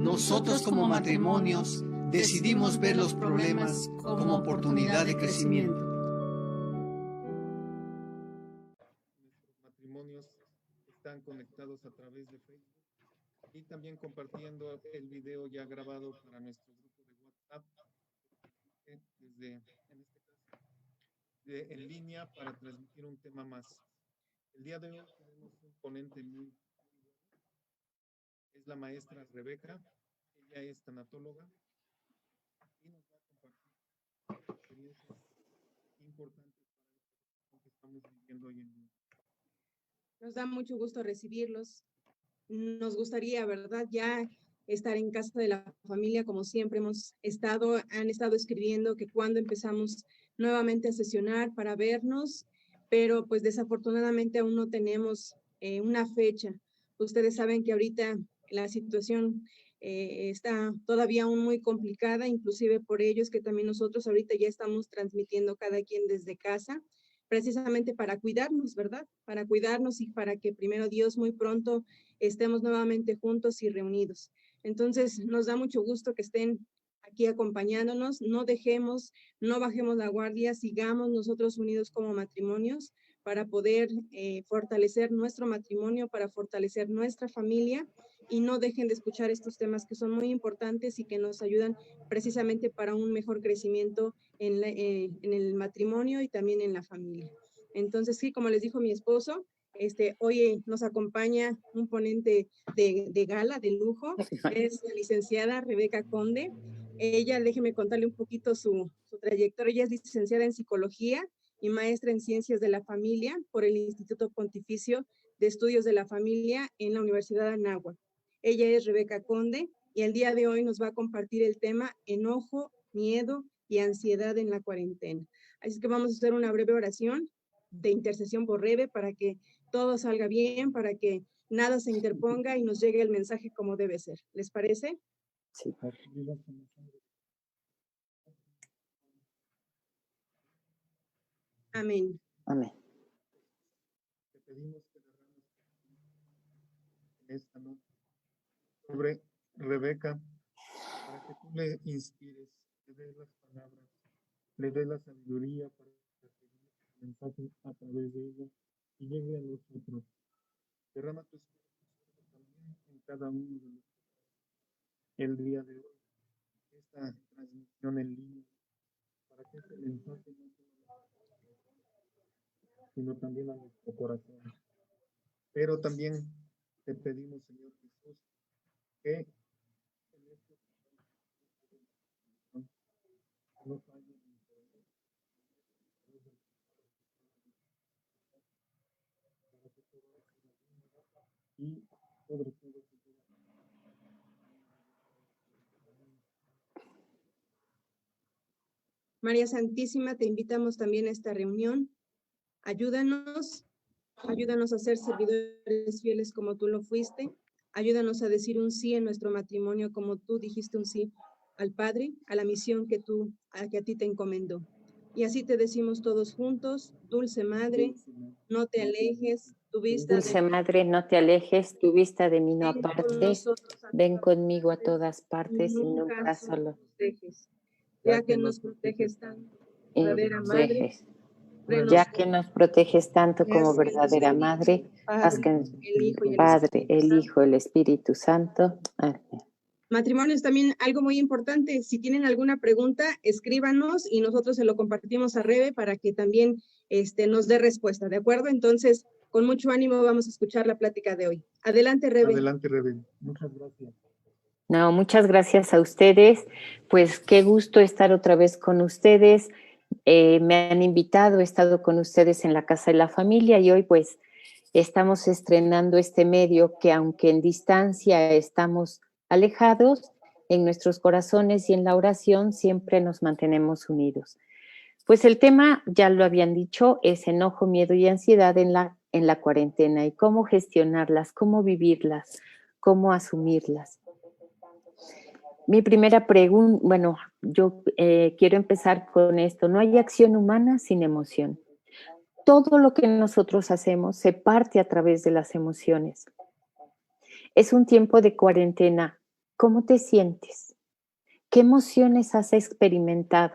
nosotros como matrimonios decidimos ver los problemas como oportunidad de crecimiento. Nuestros matrimonios están conectados a través de Facebook y también compartiendo el video ya grabado para nuestro grupo de WhatsApp desde, en este caso, en línea para transmitir un tema más. El día de hoy tenemos un ponente muy bueno, es la maestra Rebeca. Ella es tanatóloga y nos va a compartir experiencias importantes para lo que estamos viviendo hoy en día. Nos da mucho gusto recibirlos. Nos gustaría, ¿verdad?, ya estar en casa de la familia como siempre han estado escribiendo que cuando empezamos nuevamente a sesionar para vernos, pero pues desafortunadamente aún no tenemos una fecha. Ustedes saben que ahorita la situación está todavía aún muy complicada, inclusive por ellos que también nosotros ahorita ya estamos transmitiendo cada quien desde casa, precisamente para cuidarnos, ¿verdad? Para cuidarnos y para que primero Dios muy pronto estemos nuevamente juntos y reunidos. Entonces, nos da mucho gusto que estén aquí acompañándonos, no bajemos la guardia, sigamos nosotros unidos como matrimonios para poder fortalecer nuestro matrimonio, para fortalecer nuestra familia, y no dejen de escuchar estos temas que son muy importantes y que nos ayudan precisamente para un mejor crecimiento en el matrimonio y también en la familia. Entonces, sí, como les dijo mi esposo, hoy nos acompaña un ponente de gala, de lujo, es la licenciada Rebeca Conde. Ella, déjeme contarle un poquito su trayectoria. Ella es licenciada en psicología y maestra en ciencias de la familia por el Instituto Pontificio de Estudios de la Familia en la Universidad de Anáhuac. Ella es Rebeca Conde y el día de hoy nos va a compartir el tema enojo, miedo y ansiedad en la cuarentena. Así que vamos a hacer una breve oración de intercesión por Rebe para que todo salga bien, para que nada se interponga y nos llegue el mensaje como debe ser. ¿Les parece? Sí. Amén. Amén. Te pedimos que derrames esta noche sobre Rebeca para que tú le inspires, le des las palabras, le des la sabiduría para que el mensaje a través de ella y llegue a nosotros. Derrama tu espíritu también en cada uno de nosotros. El día de hoy, esta transmisión en línea, para que este mensaje no solo sino también a nuestro corazón. Pero también te pedimos, Señor Jesús, que en este no falle y sobre todo María Santísima, te invitamos también a esta reunión. Ayúdanos a ser servidores fieles como tú lo fuiste. Ayúdanos a decir un sí en nuestro matrimonio como tú dijiste un sí al Padre, a la misión que a ti te encomendó. Y así te decimos todos juntos, Dulce Madre, no te alejes, tu vista Dulce Madre, no te alejes, tu vista de mí no apartes. Ven conmigo a todas partes y nunca solo. Proteges. Ya que nos proteges tanto, verdadera Madre, Ya que nos proteges tanto como haz que verdadera nos Madre, haz que el Hijo y el Padre, Espíritu el Santo. Hijo, el Espíritu Santo. Amén. Matrimonios, también algo muy importante, si tienen alguna pregunta, escríbanos y nosotros se lo compartimos a Rebe para que también nos dé respuesta, ¿de acuerdo? Entonces, con mucho ánimo vamos a escuchar la plática de hoy. Adelante, Rebe. Adelante, Rebe. Muchas gracias. No, muchas gracias a ustedes. Pues qué gusto estar otra vez con ustedes. Me han invitado, he estado con ustedes en la Casa de la Familia y hoy pues estamos estrenando este medio que aunque en distancia estamos alejados, en nuestros corazones y en la oración siempre nos mantenemos unidos. Pues el tema, ya lo habían dicho, es enojo, miedo y ansiedad en la cuarentena y cómo gestionarlas, cómo vivirlas, cómo asumirlas. Mi primera pregunta, bueno, yo quiero empezar con esto. No hay acción humana sin emoción. Todo lo que nosotros hacemos se parte a través de las emociones. Es un tiempo de cuarentena ¿cómo te sientes? ¿Qué emociones has experimentado?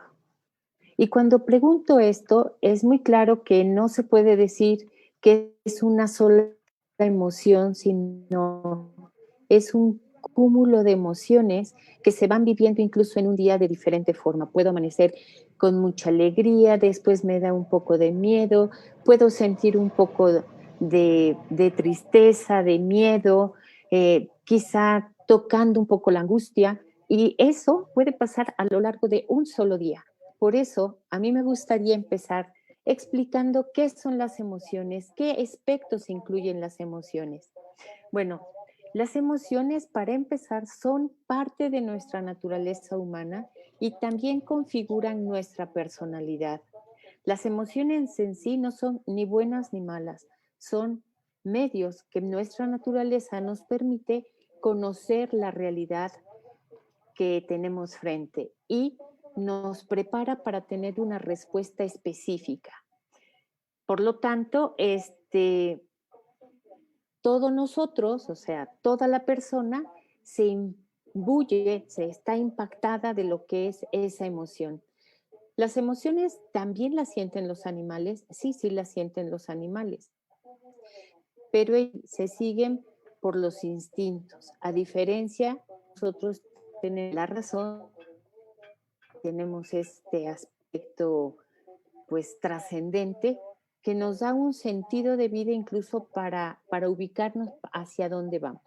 Y cuando pregunto esto, es muy claro que no se puede decir que es una sola emoción, sino es un cúmulo de emociones que se van viviendo incluso en un día de diferente forma. Puedo amanecer con mucha alegría, después me da un poco de miedo, puedo sentir un poco de tristeza, de miedo, quizá tocando un poco la angustia, y eso puede pasar a lo largo de un solo día. Por eso, a mí me gustaría empezar explicando qué son las emociones, qué aspectos incluyen las emociones. Bueno, las emociones, para empezar, son parte de nuestra naturaleza humana y también configuran nuestra personalidad. Las emociones en sí no son ni buenas ni malas, son medios que nuestra naturaleza nos permite conocer la realidad que tenemos frente y nos prepara para tener una respuesta específica. Por lo tanto, todos nosotros, o sea, toda la persona se imbuye, se está impactada de lo que es esa emoción. ¿Las emociones también las sienten los animales? Sí, sí las sienten los animales, pero se siguen por los instintos. A diferencia, nosotros tenemos la razón, tenemos este aspecto pues trascendente que nos da un sentido de vida incluso para ubicarnos hacia dónde vamos.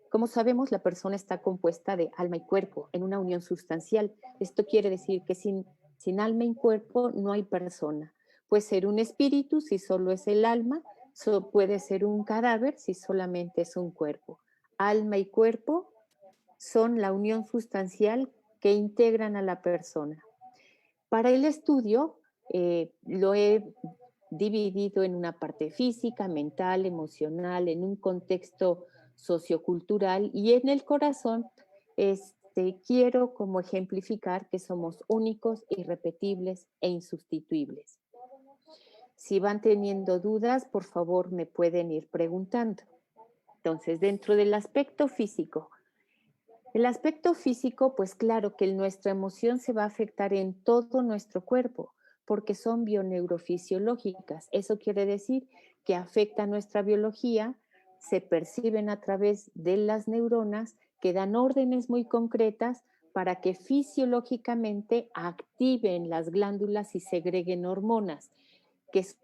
Como sabemos, la persona está compuesta de alma y cuerpo en una unión sustancial. Esto quiere decir que sin alma y cuerpo no hay persona. Puede ser un espíritu si solo es el alma, puede ser un cadáver si solamente es un cuerpo. Alma y cuerpo son la unión sustancial que integran a la persona. Para el estudio lo he dividido en una parte física, mental, emocional, en un contexto sociocultural, y en el corazón quiero como ejemplificar que somos únicos, irrepetibles e insustituibles. Si van teniendo dudas, por favor me pueden ir preguntando. Entonces, dentro del aspecto físico, el aspecto físico, pues claro que nuestra emoción se va a afectar en todo nuestro cuerpo, porque son bioneurofisiológicas. Eso quiere decir que afecta nuestra biología, se perciben a través de las neuronas que dan órdenes muy concretas para que fisiológicamente activen las glándulas y segreguen hormonas, que son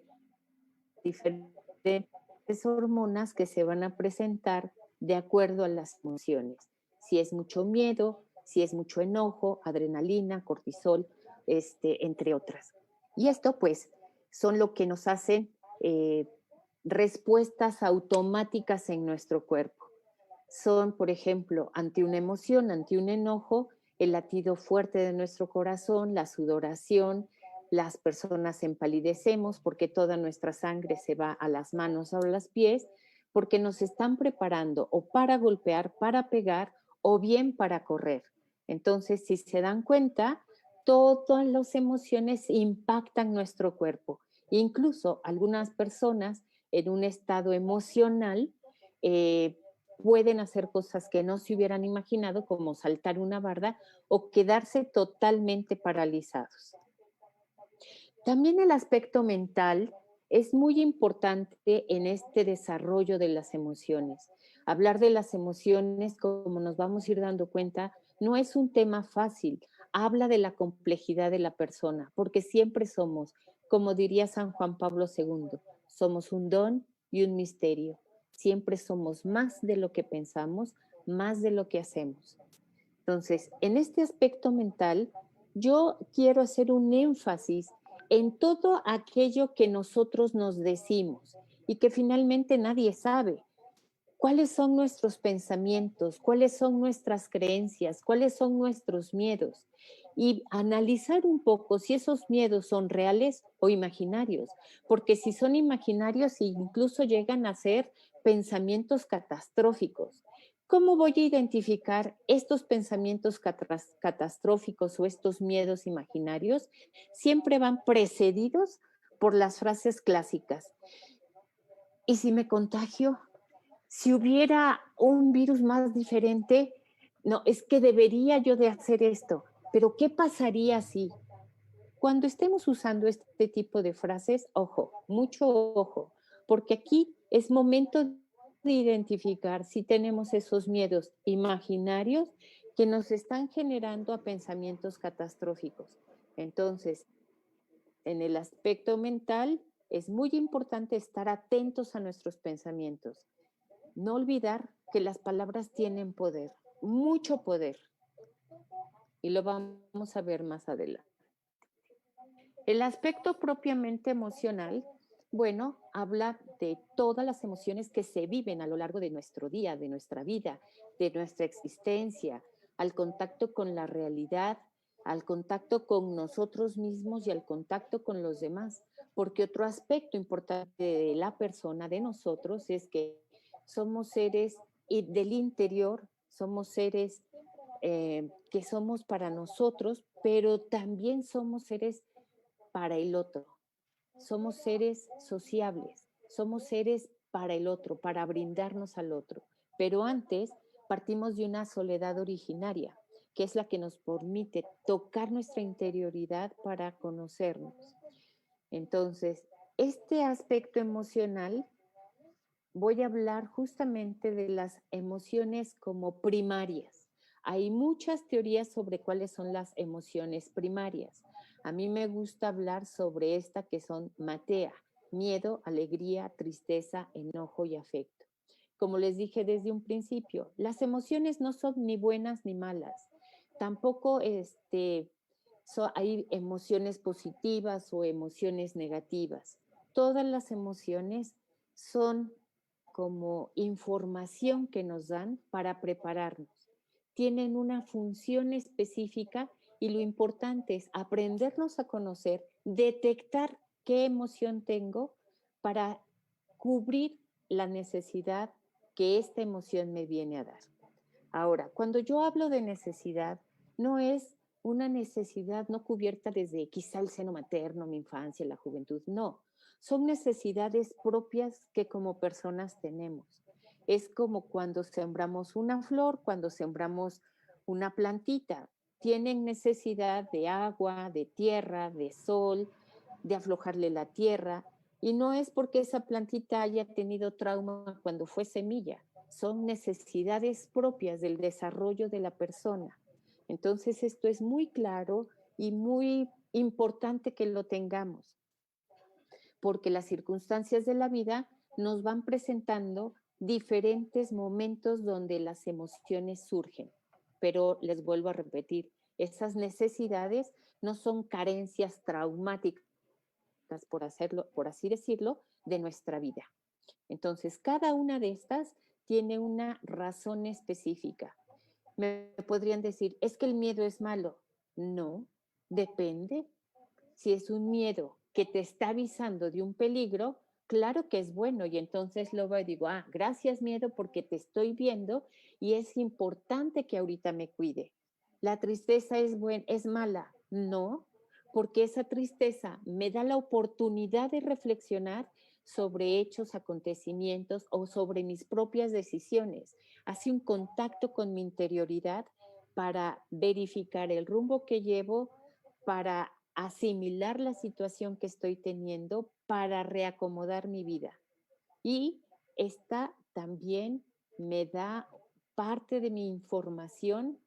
diferentes hormonas que se van a presentar de acuerdo a las emociones. Si es mucho miedo, si es mucho enojo, adrenalina, cortisol, entre otras. Y esto pues son lo que nos hacen respuestas automáticas en nuestro cuerpo. Son, por ejemplo, ante una emoción, ante un enojo, el latido fuerte de nuestro corazón, la sudoración, las personas empalidecemos porque toda nuestra sangre se va a las manos o a los pies, porque nos están preparando o para golpear, para pegar o bien para correr. Entonces, si se dan cuenta, todas las emociones impactan nuestro cuerpo. Incluso algunas personas en un estado emocional pueden hacer cosas que no se hubieran imaginado, como saltar una barda o quedarse totalmente paralizados. También el aspecto mental es muy importante en este desarrollo de las emociones. Hablar de las emociones, como nos vamos a ir dando cuenta, no es un tema fácil. Habla de la complejidad de la persona, porque siempre somos, como diría San Juan Pablo II, somos un don y un misterio. Siempre somos más de lo que pensamos, más de lo que hacemos. Entonces, en este aspecto mental, yo quiero hacer un énfasis en todo aquello que nosotros nos decimos y que finalmente nadie sabe. ¿Cuáles son nuestros pensamientos? ¿Cuáles son nuestras creencias? ¿Cuáles son nuestros miedos? Y analizar un poco si esos miedos son reales o imaginarios, porque si son imaginarios incluso llegan a ser pensamientos catastróficos. ¿Cómo voy a identificar estos pensamientos catastróficos o estos miedos imaginarios? Siempre van precedidos por las frases clásicas. ¿Y si me contagio? Si hubiera un virus más diferente, no, es que debería yo de hacer esto, pero ¿qué pasaría si? Cuando estemos usando este tipo de frases, ojo, mucho ojo, porque aquí es momento de identificar si tenemos esos miedos imaginarios que nos están generando a pensamientos catastróficos. Entonces, en el aspecto mental, es muy importante estar atentos a nuestros pensamientos. No olvidar que las palabras tienen poder, mucho poder, y lo vamos a ver más adelante. El aspecto propiamente emocional, bueno, habla de todas las emociones que se viven a lo largo de nuestro día, de nuestra vida, de nuestra existencia, al contacto con la realidad, al contacto con nosotros mismos y al contacto con los demás. Porque otro aspecto importante de la persona, de nosotros, es que somos seres del interior, somos seres que somos para nosotros, pero también somos seres para el otro. Somos seres sociables, somos seres para el otro, para brindarnos al otro. Pero antes partimos de una soledad originaria, que es la que nos permite tocar nuestra interioridad para conocernos. Entonces, este aspecto emocional, voy a hablar justamente de las emociones como primarias. Hay muchas teorías sobre cuáles son las emociones primarias. A mí me gusta hablar sobre esta que son matea, miedo, alegría, tristeza, enojo y afecto. Como les dije desde un principio, las emociones no son ni buenas ni malas. Tampoco hay emociones positivas o emociones negativas. Todas las emociones son como información que nos dan para prepararnos. Tienen una función específica y lo importante es aprendernos a conocer, detectar qué emoción tengo para cubrir la necesidad que esta emoción me viene a dar. Ahora, cuando yo hablo de necesidad, no es una necesidad no cubierta desde quizá el seno materno, mi infancia, la juventud, no. Son necesidades propias que como personas tenemos. Es como cuando sembramos una flor, cuando sembramos una plantita. Tienen necesidad de agua, de tierra, de sol, de aflojarle la tierra. Y no es porque esa plantita haya tenido trauma cuando fue semilla, son necesidades propias del desarrollo de la persona. Entonces, esto es muy claro y muy importante que lo tengamos, porque las circunstancias de la vida nos van presentando diferentes momentos donde las emociones surgen. Pero les vuelvo a repetir, esas necesidades no son carencias traumáticas, por así decirlo, de nuestra vida. Entonces, cada una de estas tiene una razón específica. Me podrían decir, es que el miedo es malo. No, depende. Si es un miedo que te está avisando de un peligro, claro que es bueno. Y entonces luego digo, gracias miedo porque te estoy viendo y es importante que ahorita me cuide. ¿La tristeza es mala? No, porque esa tristeza me da la oportunidad de reflexionar sobre hechos, acontecimientos o sobre mis propias decisiones. Hace un contacto con mi interioridad para verificar el rumbo que llevo, para asimilar la situación que estoy teniendo, para reacomodar mi vida. Y esta también me da parte de mi información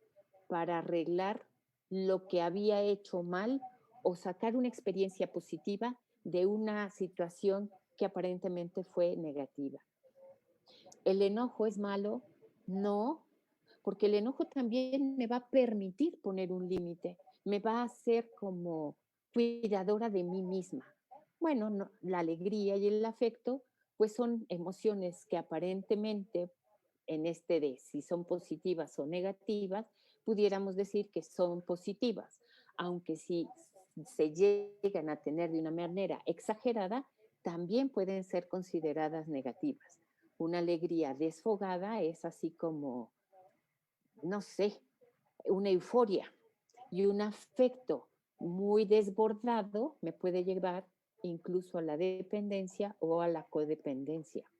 para arreglar lo que había hecho mal o sacar una experiencia positiva de una situación que aparentemente fue negativa. ¿El enojo es malo? No, porque el enojo también me va a permitir poner un límite, me va a hacer como cuidadora de mí misma. Bueno, no, la alegría y el afecto, pues son emociones que aparentemente, en este de si son positivas o negativas, pudiéramos decir que son positivas, aunque si se llegan a tener de una manera exagerada, también pueden ser consideradas negativas. Una alegría desfogada es así como, no sé, una euforia, y un afecto muy desbordado me puede llevar incluso a la dependencia o a la codependencia.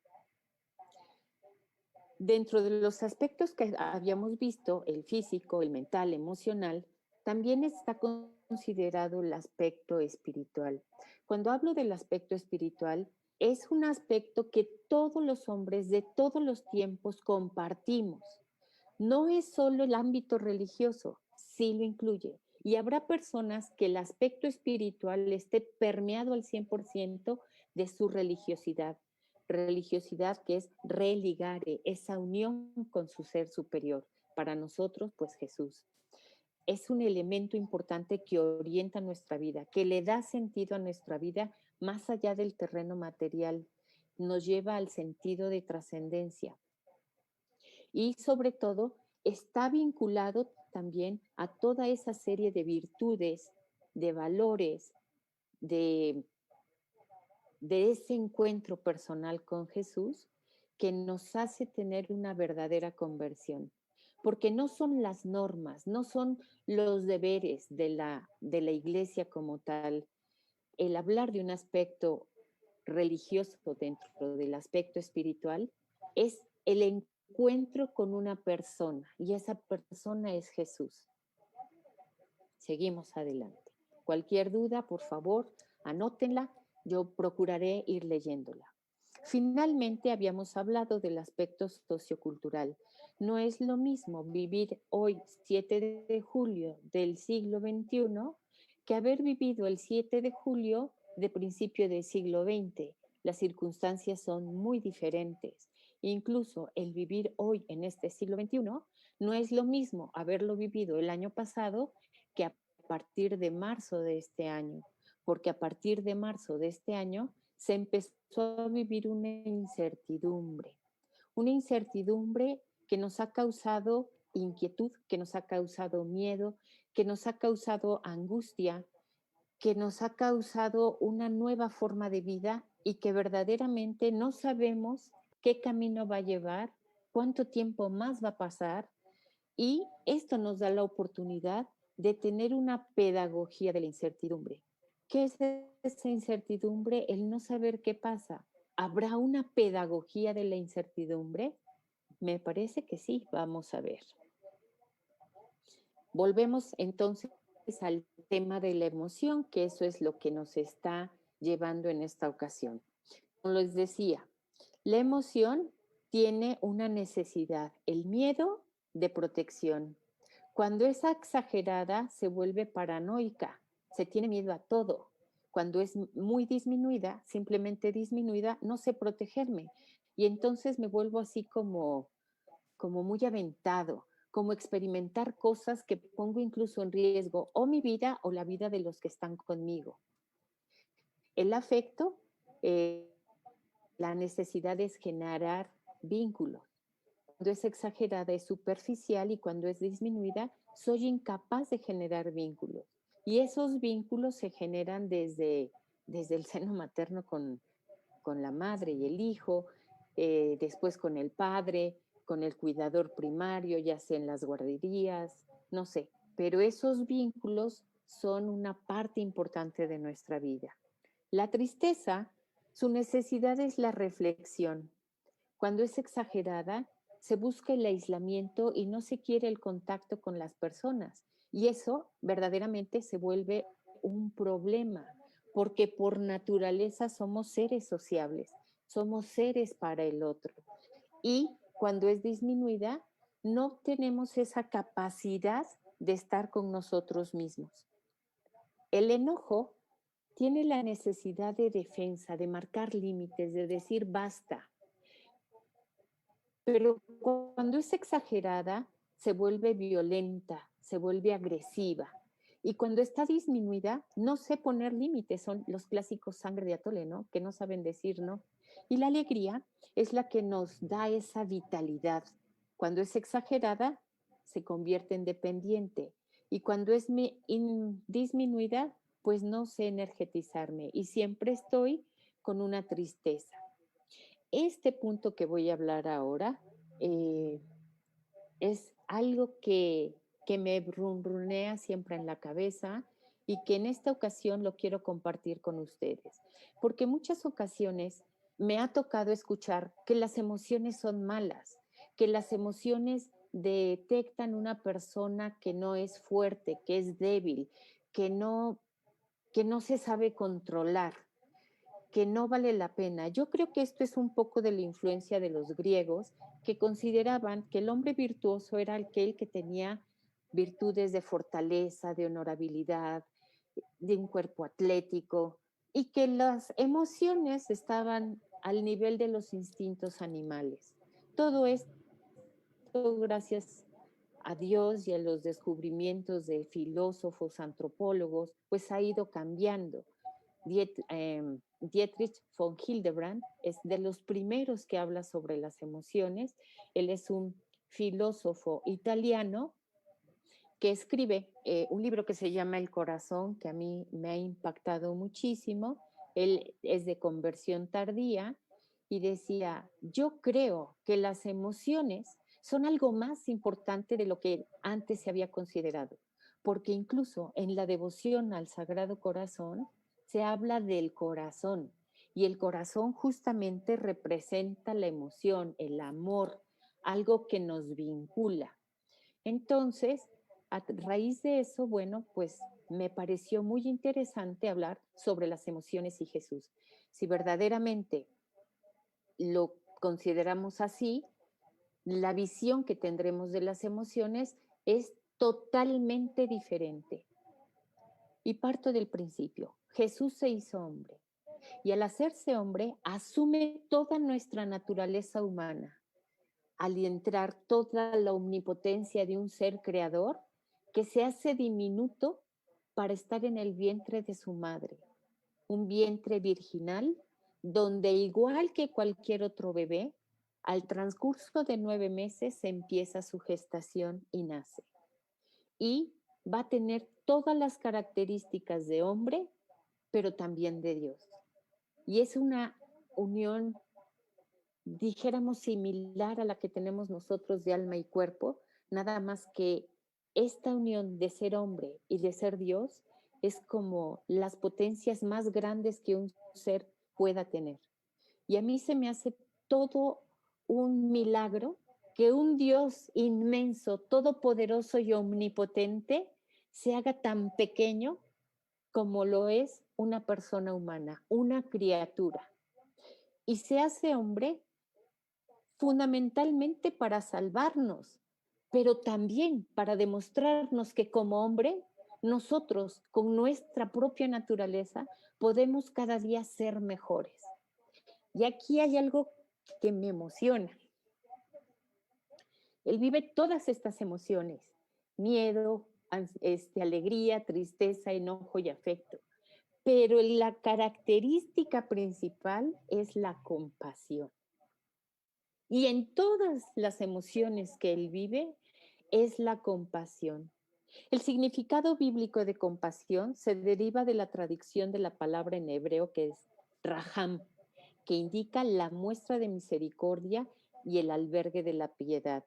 Dentro de los aspectos que habíamos visto, el físico, el mental, emocional, también está considerado el aspecto espiritual. Cuando hablo del aspecto espiritual, es un aspecto que todos los hombres de todos los tiempos compartimos. No es solo el ámbito religioso, sí lo incluye. Y habrá personas que el aspecto espiritual esté permeado al 100% de su religiosidad. Religiosidad que es religare, esa unión con su ser superior. Para nosotros, pues Jesús. Es un elemento importante que orienta nuestra vida, que le da sentido a nuestra vida más allá del terreno material. Nos lleva al sentido de trascendencia. Y sobre todo está vinculado también a toda esa serie de virtudes, de valores, de, de ese encuentro personal con Jesús que nos hace tener una verdadera conversión. Porque no son las normas, no son los deberes de la iglesia como tal. El hablar de un aspecto religioso dentro del aspecto espiritual es el encuentro con una persona y esa persona es Jesús. Seguimos adelante. Cualquier duda, por favor, anótenla. Yo procuraré ir leyéndola. Finalmente, habíamos hablado del aspecto sociocultural. No es lo mismo vivir hoy, 7 de julio del siglo XXI, que haber vivido el 7 de julio de principio del siglo XX. Las circunstancias son muy diferentes. Incluso el vivir hoy en este siglo XXI no es lo mismo haberlo vivido el año pasado que a partir de marzo de este año, porque a partir de marzo de este año se empezó a vivir una incertidumbre que nos ha causado inquietud, que nos ha causado miedo, que nos ha causado angustia, que nos ha causado una nueva forma de vida y que verdaderamente no sabemos qué camino va a llevar, cuánto tiempo más va a pasar, y esto nos da la oportunidad de tener una pedagogía de la incertidumbre. ¿Qué es esa incertidumbre? El no saber qué pasa. ¿Habrá una pedagogía de la incertidumbre? Me parece que sí, vamos a ver. Volvemos entonces al tema de la emoción, que eso es lo que nos está llevando en esta ocasión. Como les decía, la emoción tiene una necesidad, el miedo de protección. Cuando es exagerada, se vuelve paranoica, se tiene miedo a todo. Cuando es muy disminuida, simplemente disminuida, no sé protegerme. Y entonces me vuelvo así como muy aventado, como experimentar cosas que pongo incluso en riesgo o mi vida o la vida de los que están conmigo. El afecto, la necesidad es generar vínculos. Cuando es exagerada es superficial y cuando es disminuida soy incapaz de generar vínculos. Y esos vínculos se generan desde el seno materno con la madre y el hijo, después con el padre, con el cuidador primario, ya sea en las guarderías, no sé. Pero esos vínculos son una parte importante de nuestra vida. La tristeza, su necesidad es la reflexión. Cuando es exagerada, se busca el aislamiento y no se quiere el contacto con las personas. Y eso verdaderamente se vuelve un problema, porque por naturaleza somos seres sociables, somos seres para el otro. Y cuando es disminuida, no tenemos esa capacidad de estar con nosotros mismos. El enojo tiene la necesidad de defensa, de marcar límites, de decir basta. Pero cuando es exagerada, se vuelve violenta, se vuelve agresiva. Y cuando está disminuida, no sé poner límites, son los clásicos sangre de atole, ¿no? Que no saben decir no. Y la alegría es la que nos da esa vitalidad. Cuando es exagerada, se convierte en dependiente. Y cuando es disminuida, pues no sé energetizarme y siempre estoy con una tristeza. Este punto que voy a hablar ahora es algo que me runrunea siempre en la cabeza y que en esta ocasión lo quiero compartir con ustedes, porque muchas ocasiones me ha tocado escuchar que las emociones son malas, que las emociones detectan una persona que no es fuerte, que es débil, que no se sabe controlar, que no vale la pena. Yo creo que esto es un poco de la influencia de los griegos, que consideraban que el hombre virtuoso era aquel que tenía virtudes de fortaleza, de honorabilidad, de un cuerpo atlético, y que las emociones estaban al nivel de los instintos animales. Todo esto, gracias a Dios y a los descubrimientos de filósofos, antropólogos, pues ha ido cambiando. Dietrich von Hildebrand es de los primeros que habla sobre las emociones. Él es un filósofo italiano que escribe un libro que se llama El corazón, que a mí me ha impactado muchísimo. Él es de conversión tardía y decía, yo creo que las emociones son algo más importante de lo que antes se había considerado, porque incluso en la devoción al Sagrado Corazón se habla del corazón, y el corazón justamente representa la emoción, el amor, algo que nos vincula. Entonces, a raíz de eso, bueno, pues me pareció muy interesante hablar sobre las emociones y Jesús. Si verdaderamente lo consideramos así, la visión que tendremos de las emociones es totalmente diferente. Y parto del principio, Jesús se hizo hombre y al hacerse hombre asume toda nuestra naturaleza humana. Al entrar toda la omnipotencia de un ser creador que se hace diminuto para estar en el vientre de su madre, un vientre virginal donde igual que cualquier otro bebé, al transcurso de 9 meses empieza su gestación y nace. Y va a tener todas las características de hombre, pero también de Dios. Y es una unión, dijéramos, similar a la que tenemos nosotros de alma y cuerpo, nada más que esta unión de ser hombre y de ser Dios es como las potencias más grandes que un ser pueda tener. Y a mí se me hace todo un milagro que un Dios inmenso, todopoderoso y omnipotente se haga tan pequeño como lo es una persona humana, una criatura. Y se hace hombre fundamentalmente para salvarnos, pero también para demostrarnos que como hombre, nosotros con nuestra propia naturaleza podemos cada día ser mejores. Y aquí hay algo que me emociona. Él vive todas estas emociones, miedo, alegría, tristeza, enojo y afecto. Pero la característica principal es la compasión. Y en todas las emociones que él vive es la compasión. El significado bíblico de compasión se deriva de la traducción de la palabra en hebreo que es raham, que indica la muestra de misericordia y el albergue de la piedad.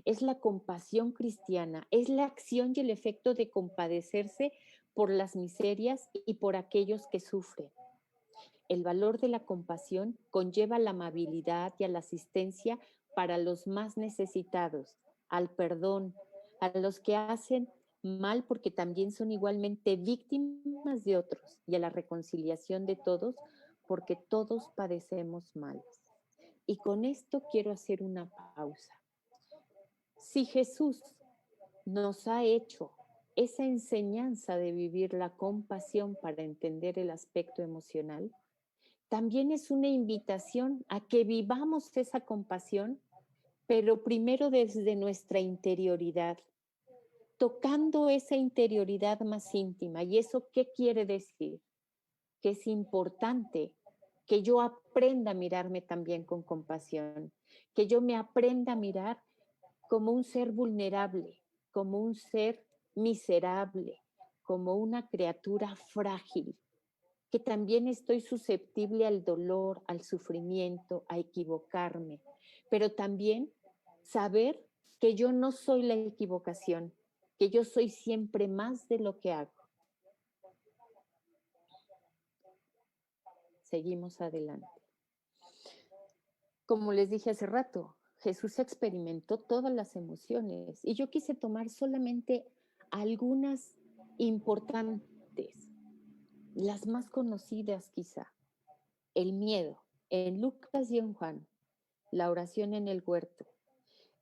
Es la compasión cristiana, es la acción y el efecto de compadecerse por las miserias y por aquellos que sufren. El valor de la compasión conlleva la amabilidad y a la asistencia para los más necesitados, al perdón, a los que hacen mal porque también son igualmente víctimas de otros, y a la reconciliación de todos porque todos padecemos males. Y con esto quiero hacer una pausa. Si Jesús nos ha hecho esa enseñanza de vivir la compasión para entender el aspecto emocional, también es una invitación a que vivamos esa compasión, pero primero desde nuestra interioridad, tocando esa interioridad más íntima. ¿Y eso qué quiere decir? Que es importante que yo aprenda a mirarme también con compasión, que yo me aprenda a mirar como un ser vulnerable, como un ser miserable, como una criatura frágil, que también estoy susceptible al dolor, al sufrimiento, a equivocarme, pero también saber que yo no soy la equivocación, que yo soy siempre más de lo que hago. Seguimos adelante. Como les dije hace rato, Jesús experimentó todas las emociones y yo quise tomar solamente algunas importantes, las más conocidas quizá. El miedo. En Lucas y en Juan, la oración en el huerto.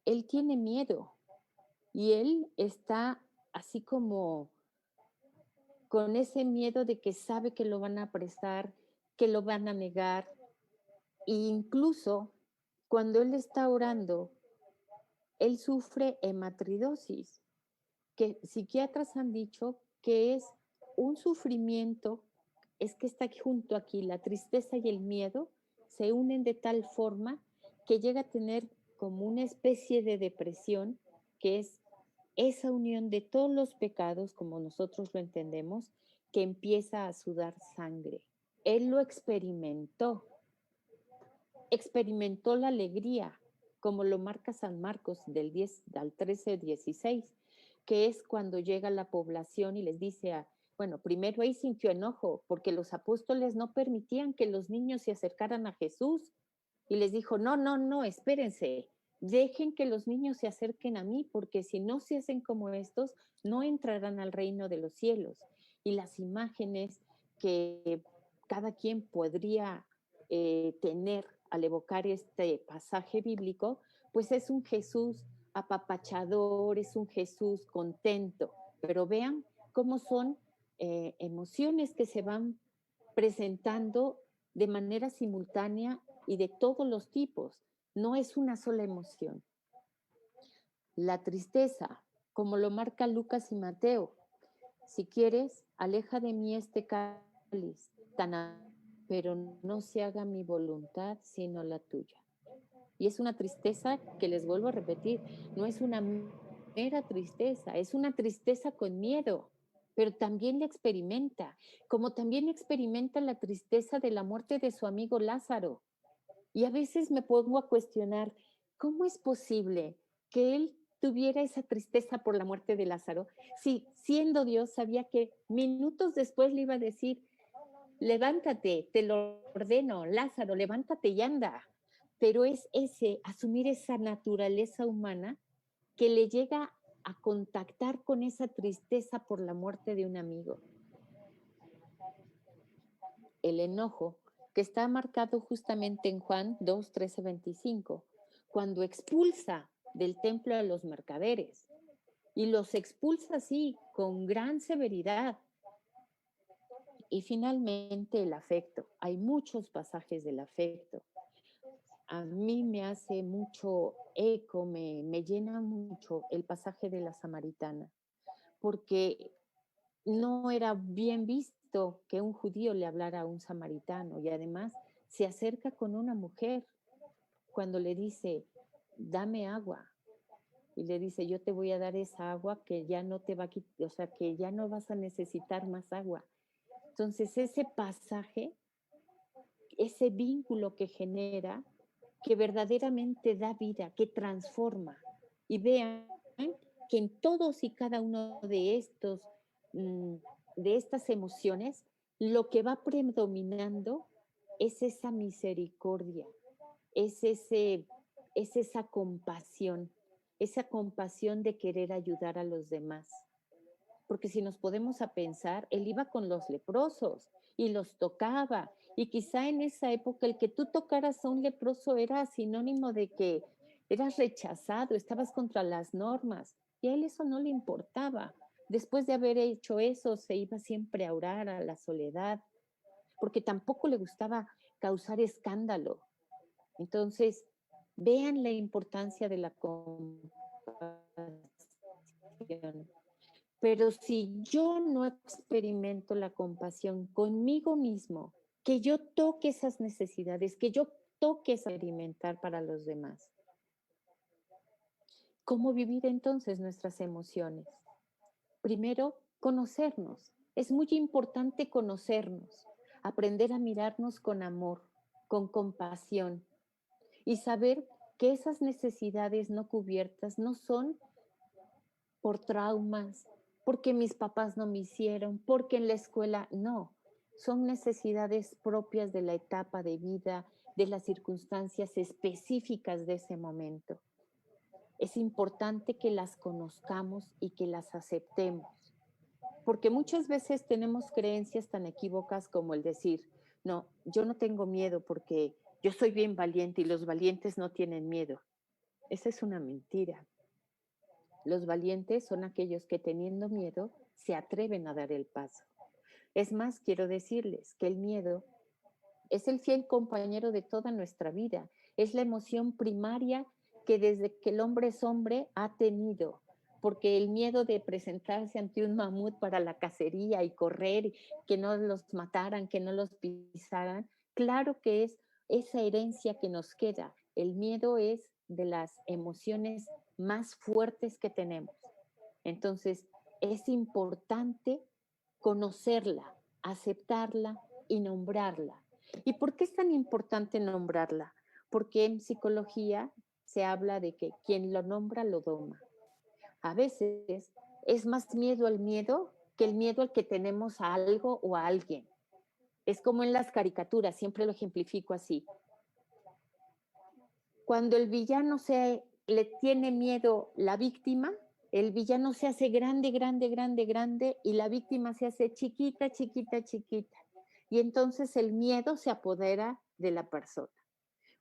Él tiene miedo y él está así como con ese miedo de que sabe que lo van a prestar, que lo van a negar. E incluso cuando él está orando, él sufre hematridosis, que psiquiatras han dicho que es un sufrimiento, es que está junto aquí, la tristeza y el miedo se unen de tal forma que llega a tener como una especie de depresión, que es esa unión de todos los pecados, como nosotros lo entendemos, que empieza a sudar sangre. Él lo experimentó la alegría, como lo marca San Marcos del 10 al 13-16, que es cuando llega la población y les dice bueno, primero ahí sintió enojo, porque los apóstoles no permitían que los niños se acercaran a Jesús, y les dijo, no, no, no, espérense, dejen que los niños se acerquen a mí, porque si no se hacen como estos, no entrarán al reino de los cielos. Y las imágenes que cada quien podría tener al evocar este pasaje bíblico, pues es un Jesús apapachador, es un Jesús contento, pero vean cómo son emociones que se van presentando de manera simultánea y de todos los tipos. No es una sola emoción. La tristeza, como lo marca Lucas y Mateo, si quieres, aleja de mí este cáliz, pero no se haga mi voluntad, sino la tuya. Y es una tristeza que les vuelvo a repetir, no es una mera tristeza, es una tristeza con miedo, pero también la experimenta, como también experimenta la tristeza de la muerte de su amigo Lázaro. Y a veces me pongo a cuestionar, ¿cómo es posible que él tuviera esa tristeza por la muerte de Lázaro si siendo Dios sabía que minutos después le iba a decir, levántate, te lo ordeno, Lázaro, levántate y anda? Pero es asumir esa naturaleza humana que le llega a contactar con esa tristeza por la muerte de un amigo. El enojo, que está marcado justamente en Juan 2, 13, 25, cuando expulsa del templo a los mercaderes, y los expulsa así, con gran severidad. Y finalmente el afecto. Hay muchos pasajes del afecto. A mí me hace mucho eco, me llena mucho el pasaje de la samaritana, porque no era bien visto que un judío le hablara a un samaritano, y además se acerca con una mujer cuando le dice, dame agua, y le dice, yo te voy a dar esa agua que ya no te va a quitar, o sea, que ya no vas a necesitar más agua. Entonces ese pasaje, ese vínculo que genera, que verdaderamente da vida, que transforma. Y vean que en todos y cada uno de de estas emociones, lo que va predominando es esa misericordia, es esa compasión de querer ayudar a los demás. Porque si nos podemos a pensar, él iba con los leprosos y los tocaba, y quizá en esa época el que tú tocaras a un leproso era sinónimo de que eras rechazado, estabas contra las normas, y a él eso no le importaba. Después de haber hecho eso, se iba siempre a orar a la soledad, porque tampoco le gustaba causar escándalo. Entonces, vean la importancia de la compasión. Pero si yo no experimento la compasión conmigo mismo, que yo toque esas necesidades, que yo toque experimentar para los demás, ¿cómo vivir entonces nuestras emociones? Primero, conocernos. Es muy importante conocernos, aprender a mirarnos con amor, con compasión, y saber que esas necesidades no cubiertas no son por traumas, porque mis papás no me hicieron, porque en la escuela no. Son necesidades propias de la etapa de vida de las circunstancias específicas de ese momento. Es importante que las conozcamos y que las aceptemos, porque muchas veces tenemos creencias tan equívocas como el decir, no, yo no tengo miedo porque yo soy bien valiente y los valientes no tienen miedo. Esa es una mentira. Los valientes son aquellos que teniendo miedo se atreven a dar el paso. Es más, quiero decirles que el miedo es el fiel compañero de toda nuestra vida. Es la emoción primaria que desde que el hombre es hombre ha tenido. Porque el miedo de presentarse ante un mamut para la cacería y correr, que no los mataran, que no los pisaran, claro que es esa herencia que nos queda. El miedo es de las emociones más fuertes que tenemos. Entonces, es importante conocerla, aceptarla y nombrarla. ¿Y por qué es tan importante nombrarla? Porque en psicología se habla de que quien lo nombra lo doma. A veces es más miedo al miedo que el miedo al que tenemos a algo o a alguien. Es como en las caricaturas, siempre lo ejemplifico así. Cuando el villano le tiene miedo la víctima, el villano se hace grande, grande, grande, grande y la víctima se hace chiquita, chiquita, chiquita. Y entonces el miedo se apodera de la persona.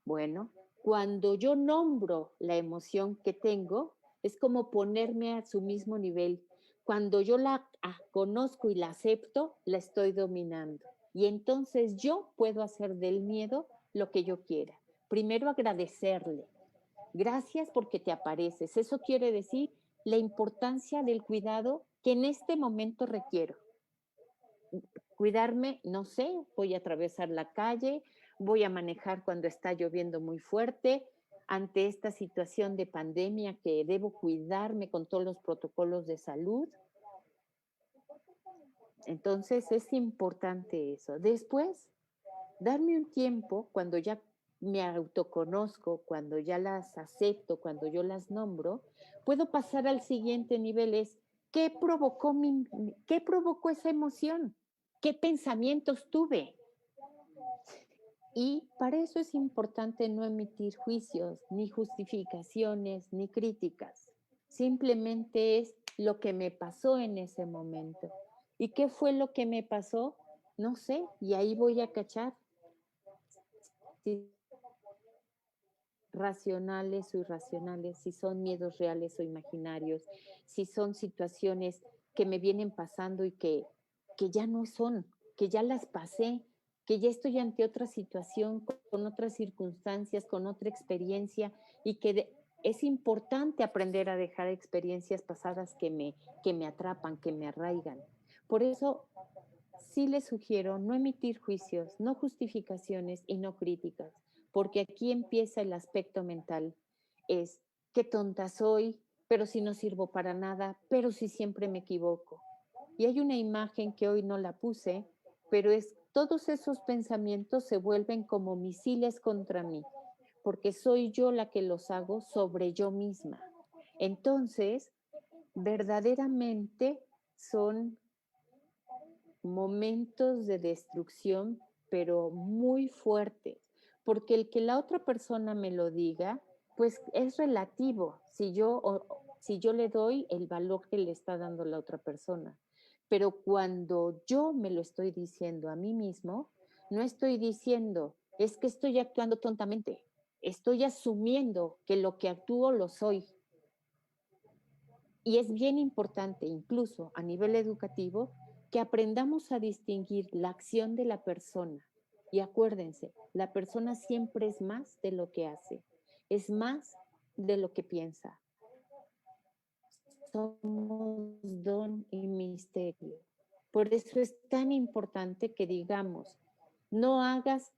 Bueno, cuando yo nombro la emoción que tengo, es como ponerme a su mismo nivel. Cuando yo la conozco y la acepto, la estoy dominando. Y entonces yo puedo hacer del miedo lo que yo quiera. Primero agradecerle. Gracias porque te apareces. Eso quiere decir la importancia del cuidado que en este momento requiero. Cuidarme, no sé, voy a atravesar la calle, voy a manejar cuando está lloviendo muy fuerte, ante esta situación de pandemia que debo cuidarme con todos los protocolos de salud. Entonces es importante eso. Después, darme un tiempo cuando ya me autoconozco, cuando ya las acepto, cuando yo las nombro, puedo pasar al siguiente nivel, es ¿qué provocó esa emoción? ¿Qué pensamientos tuve? Y para eso es importante no emitir juicios, ni justificaciones, ni críticas. Simplemente es lo que me pasó en ese momento. ¿Y qué fue lo que me pasó? No sé, y ahí voy a cachar si racionales o irracionales, si son miedos reales o imaginarios, si son situaciones que me vienen pasando y que ya no son, que ya las pasé, que ya estoy ante otra situación, con otras circunstancias, con otra experiencia y que es importante aprender a dejar experiencias pasadas que me atrapan, que me arraigan. Por eso sí les sugiero no emitir juicios, no justificaciones y no críticas, porque aquí empieza el aspecto mental. Es, qué tonta soy, pero si no sirvo para nada, pero si siempre me equivoco. Y hay una imagen que hoy no la puse, pero es todos esos pensamientos se vuelven como misiles contra mí, porque soy yo la que los hago sobre yo misma. Entonces, verdaderamente son momentos de destrucción, pero muy fuertes, porque el que la otra persona me lo diga, pues es relativo, si yo le doy el valor que le está dando la otra persona. Pero cuando yo me lo estoy diciendo a mí mismo, no estoy diciendo, es que estoy actuando tontamente, estoy asumiendo que lo que actúo lo soy. Y es bien importante, incluso a nivel educativo, que aprendamos a distinguir la acción de la persona. Y acuérdense, la persona siempre es más de lo que hace, es más de lo que piensa. Somos don y misterio. Por eso es tan importante que digamos, no hagas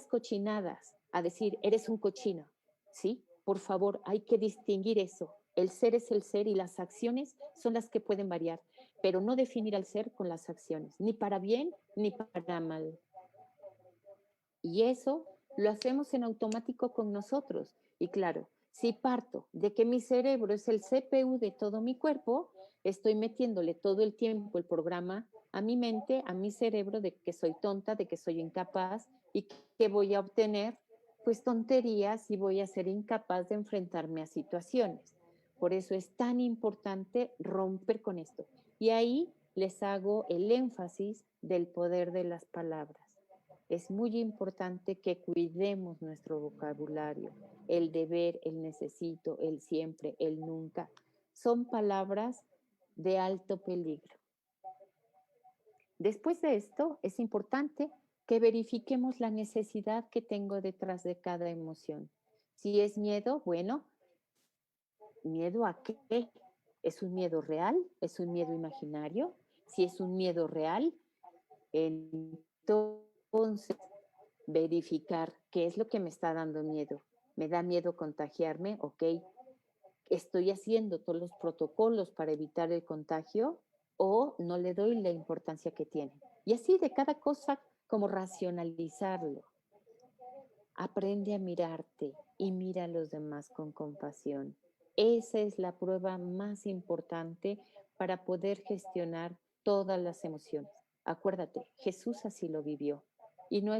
cochinadas, a decir, eres un cochino, ¿sí? Por favor, hay que distinguir eso. El ser es el ser y las acciones son las que pueden variar, pero no definir al ser con las acciones, ni para bien ni para mal. Y eso lo hacemos en automático con nosotros. Y claro, si parto de que mi cerebro es el CPU de todo mi cuerpo, estoy metiéndole todo el tiempo el programa a mi mente, a mi cerebro, de que soy tonta, de que soy incapaz y que voy a obtener pues tonterías y voy a ser incapaz de enfrentarme a situaciones. Por eso es tan importante romper con esto. Y ahí les hago el énfasis del poder de las palabras. Es muy importante que cuidemos nuestro vocabulario. El deber, el necesito, el siempre, el nunca. Son palabras de alto peligro. Después de esto, es importante que verifiquemos la necesidad que tengo detrás de cada emoción. Si es miedo, bueno, ¿miedo a qué? ¿Es un miedo real? ¿Es un miedo imaginario? Si es un miedo real, entonces verificar qué es lo que me está dando miedo. ¿Me da miedo contagiarme? Ok. ¿Estoy haciendo todos los protocolos para evitar el contagio o no le doy la importancia que tiene? Y así de cada cosa, como racionalizarlo. Aprende a mirarte y mira a los demás con compasión. Esa es la prueba más importante para poder gestionar todas las emociones. Acuérdate, Jesús así lo vivió. Y no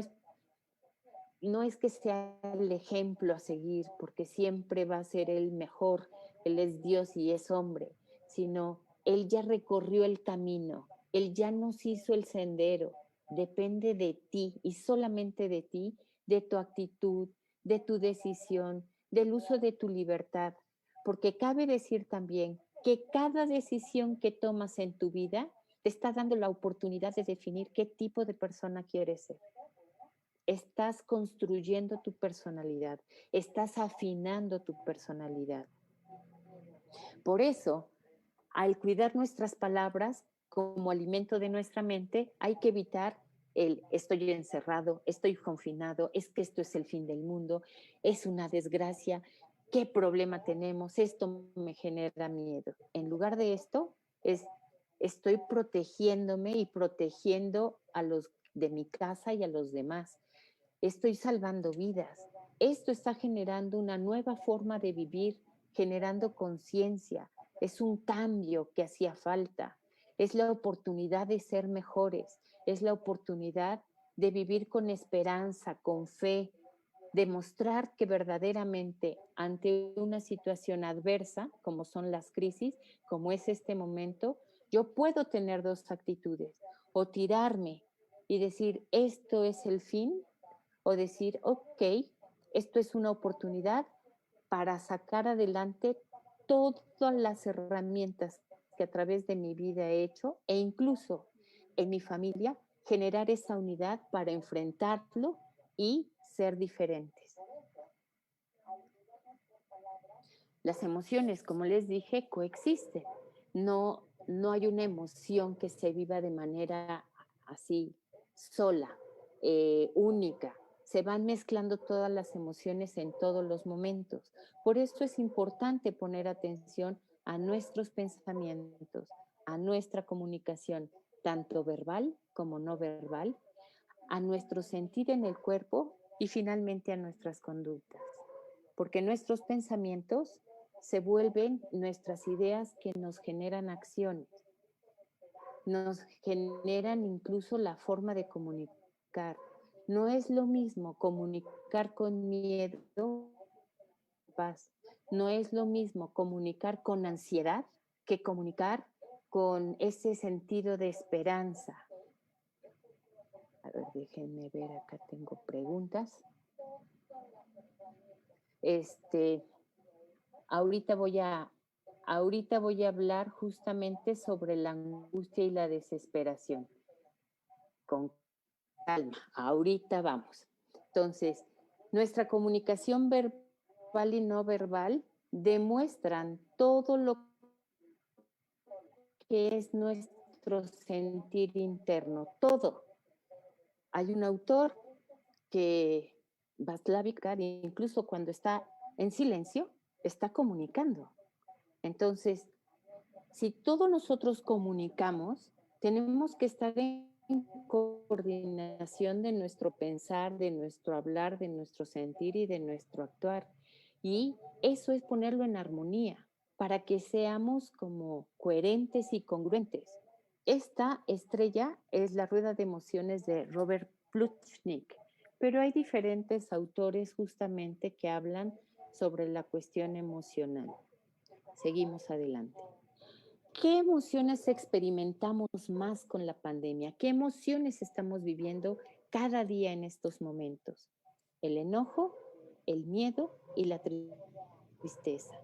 es que sea el ejemplo a seguir, porque siempre va a ser el mejor, Él es Dios y es hombre, sino Él ya recorrió el camino, Él ya nos hizo el sendero, depende de ti y solamente de ti, de tu actitud, de tu decisión, del uso de tu libertad, porque cabe decir también que cada decisión que tomas en tu vida te está dando la oportunidad de definir qué tipo de persona quieres ser. Estás construyendo tu personalidad, estás afinando tu personalidad. Por eso, al cuidar nuestras palabras como alimento de nuestra mente, hay que evitar el estoy encerrado, estoy confinado, es que esto es el fin del mundo, es una desgracia, ¿qué problema tenemos? Esto me genera miedo. En lugar de esto, estoy protegiéndome y protegiendo a los de mi casa y a los demás. Estoy salvando vidas. Esto está generando una nueva forma de vivir, generando conciencia. Es un cambio que hacía falta. Es la oportunidad de ser mejores. Es la oportunidad de vivir con esperanza, con fe, demostrar que verdaderamente ante una situación adversa, como son las crisis, como es este momento, yo puedo tener dos actitudes: o tirarme y decir, esto es el fin, o decir, ok, esto es una oportunidad para sacar adelante todas las herramientas que a través de mi vida he hecho e incluso en mi familia, generar esa unidad para enfrentarlo y ser diferentes. Las emociones, como les dije, coexisten. No hay una emoción que se viva de manera así, sola, única. Se van mezclando todas las emociones en todos los momentos. Por eso es importante poner atención a nuestros pensamientos, a nuestra comunicación, tanto verbal como no verbal, a nuestro sentir en el cuerpo y finalmente a nuestras conductas. Porque nuestros pensamientos se vuelven nuestras ideas que nos generan acciones, nos generan incluso la forma de comunicar. No es lo mismo comunicar con miedo, paz. No es lo mismo comunicar con ansiedad que comunicar con ese sentido de esperanza. A ver, déjenme ver, acá tengo preguntas. Ahorita voy a hablar justamente sobre la angustia y la desesperación. Con calma, ahorita vamos. Entonces, nuestra comunicación verbal y no verbal demuestran todo lo que es nuestro sentir interno, todo. Hay un autor que, Václav Havel, incluso cuando está en silencio, está comunicando. Entonces, si todos nosotros comunicamos, tenemos que estar en coordinación de nuestro pensar, de nuestro hablar, de nuestro sentir y de nuestro actuar. Y eso es ponerlo en armonía. para que seamos como coherentes y congruentes. Esta estrella es la rueda de emociones de Robert Plutchik, pero hay diferentes autores justamente que hablan sobre la cuestión emocional. Seguimos adelante. ¿Qué emociones experimentamos más con la pandemia? ¿Qué emociones estamos viviendo cada día en estos momentos? El enojo, el miedo y la tristeza.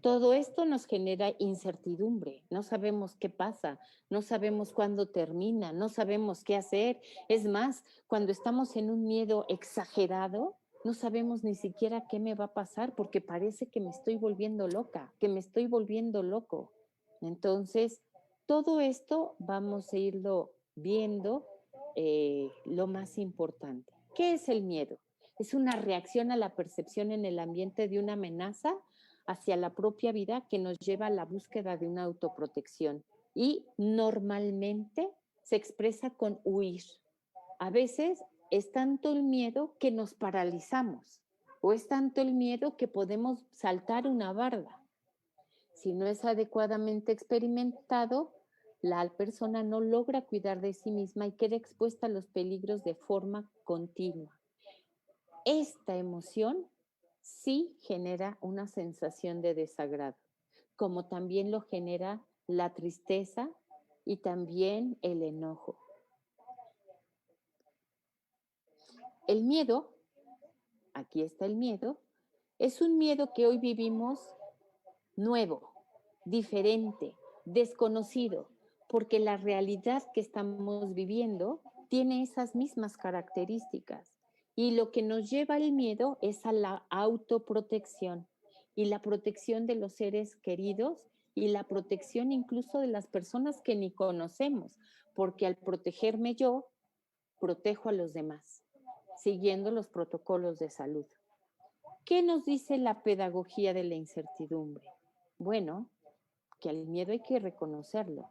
Todo esto nos genera incertidumbre, no sabemos qué pasa, no sabemos cuándo termina, no sabemos qué hacer. Es más, cuando estamos en un miedo exagerado, no sabemos ni siquiera qué me va a pasar porque parece que me estoy volviendo loca, que me estoy volviendo loco. Entonces, todo esto vamos a irlo viendo lo más importante. ¿Qué es el miedo? Es una reacción a la percepción en el ambiente de una amenaza hacia la propia vida que nos lleva a la búsqueda de una autoprotección y normalmente se expresa con huir. A veces es tanto el miedo que nos paralizamos o es tanto el miedo que podemos saltar una barda. Si no es adecuadamente experimentado, la persona no logra cuidar de sí misma y queda expuesta a los peligros de forma continua. Esta emoción sí genera una sensación de desagrado, como también lo genera la tristeza y también el enojo. El miedo, aquí está el miedo, es un miedo que hoy vivimos nuevo, diferente, desconocido, porque la realidad que estamos viviendo tiene esas mismas características. Y lo que nos lleva al miedo es a la autoprotección y la protección de los seres queridos y la protección incluso de las personas que ni conocemos, porque al protegerme yo, protejo a los demás, siguiendo los protocolos de salud. ¿Qué nos dice la pedagogía de la incertidumbre? Bueno, que al miedo hay que reconocerlo.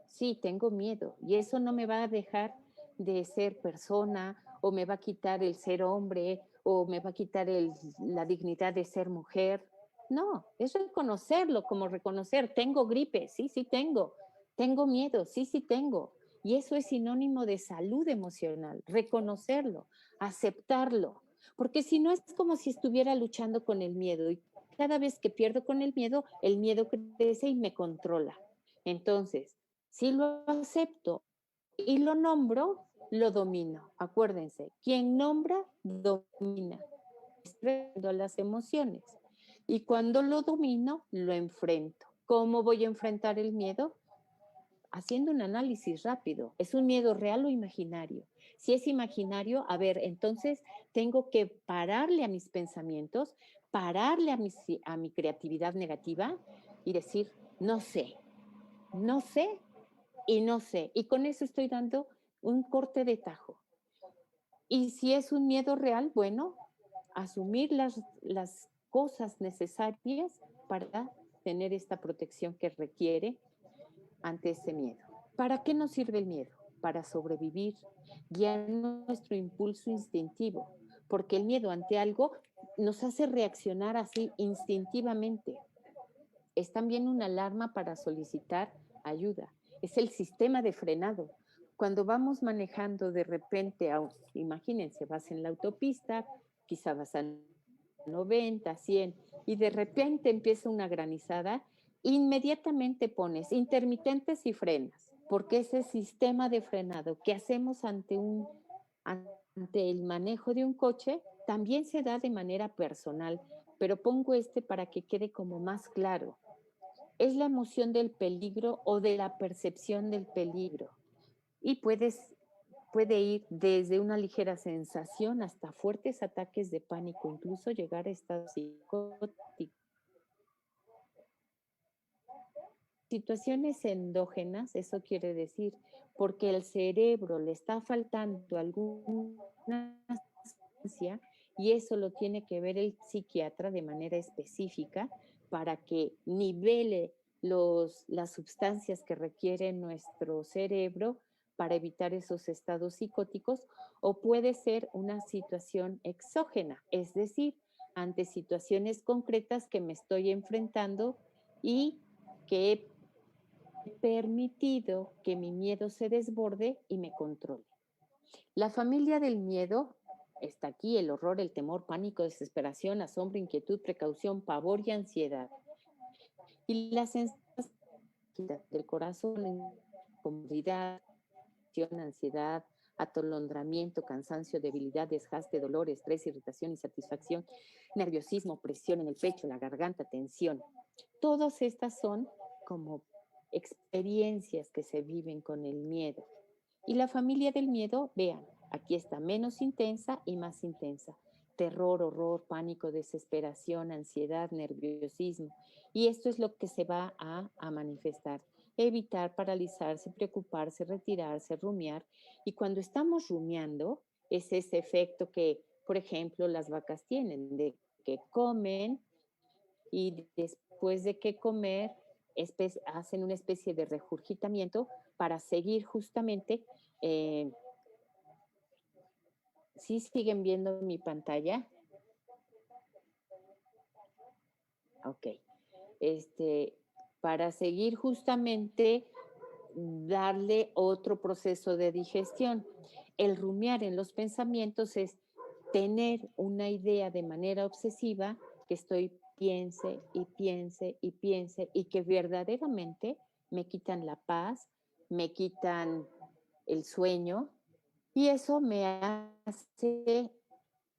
Sí, tengo miedo y eso no me va a dejar de ser persona o me va a quitar el ser hombre o me va a quitar la dignidad de ser mujer. No, es reconocerlo como reconocer, tengo gripe, sí, sí tengo, tengo miedo, sí, sí tengo. Y eso es sinónimo de salud emocional, reconocerlo, aceptarlo, porque si no es como si estuviera luchando con el miedo y cada vez que pierdo con el miedo crece y me controla. Entonces, si lo acepto y lo nombro, lo domino. Acuérdense, quien nombra, domina. Las emociones. Y cuando lo domino, lo enfrento. ¿Cómo voy a enfrentar el miedo? Haciendo un análisis rápido. ¿Es un miedo real o imaginario? Si es imaginario, a ver, entonces tengo que pararle a mis pensamientos, pararle a mi creatividad negativa y decir, no sé, no sé y no sé. Y con eso estoy dando un corte de tajo. Y si es un miedo real, bueno, asumir las cosas necesarias para tener esta protección que requiere ante ese miedo. ¿Para qué nos sirve el miedo? Para sobrevivir, guiar nuestro impulso instintivo, porque el miedo ante algo nos hace reaccionar así instintivamente. Es también una alarma para solicitar ayuda. Es el sistema de frenado. Cuando vamos manejando de repente, imagínense, vas en la autopista, quizá vas a 90, 100, y de repente empieza una granizada, inmediatamente pones intermitentes y frenas, porque ese sistema de frenado que hacemos ante el manejo de un coche también se da de manera personal, pero pongo para que quede como más claro. Es la emoción del peligro o de la percepción del peligro. Y puede ir desde una ligera sensación hasta fuertes ataques de pánico, incluso llegar a estados psicóticos. Situaciones endógenas, eso quiere decir, porque el cerebro le está faltando alguna sustancia y eso lo tiene que ver el psiquiatra de manera específica para que nivele las sustancias que requiere nuestro cerebro para evitar esos estados psicóticos, o puede ser una situación exógena, es decir, ante situaciones concretas que me estoy enfrentando y que he permitido que mi miedo se desborde y me controle. La familia del miedo está aquí: el horror, el temor, pánico, desesperación, asombro, inquietud, precaución, pavor y ansiedad. Y la sensación del corazón, incomodidad, ansiedad, atolondramiento, cansancio, debilidad, desgaste, dolor, estrés, irritación, insatisfacción, nerviosismo, presión en el pecho, la garganta, tensión. Todas estas son como experiencias que se viven con el miedo. Y la familia del miedo, vean, aquí está menos intensa y más intensa. Terror, horror, pánico, desesperación, ansiedad, nerviosismo. Y esto es lo que se va a manifestar. Evitar, paralizarse, preocuparse, retirarse, rumiar. Y cuando estamos rumiando, es ese efecto que, por ejemplo, las vacas tienen, de que comen y después de que comer hacen una especie de regurgitamiento para seguir justamente. ¿Sí siguen viendo mi pantalla? Ok. Para seguir justamente darle otro proceso de digestión. El rumiar en los pensamientos es tener una idea de manera obsesiva que estoy piense y piense y piense y que verdaderamente me quitan la paz, me quitan el sueño y eso me hace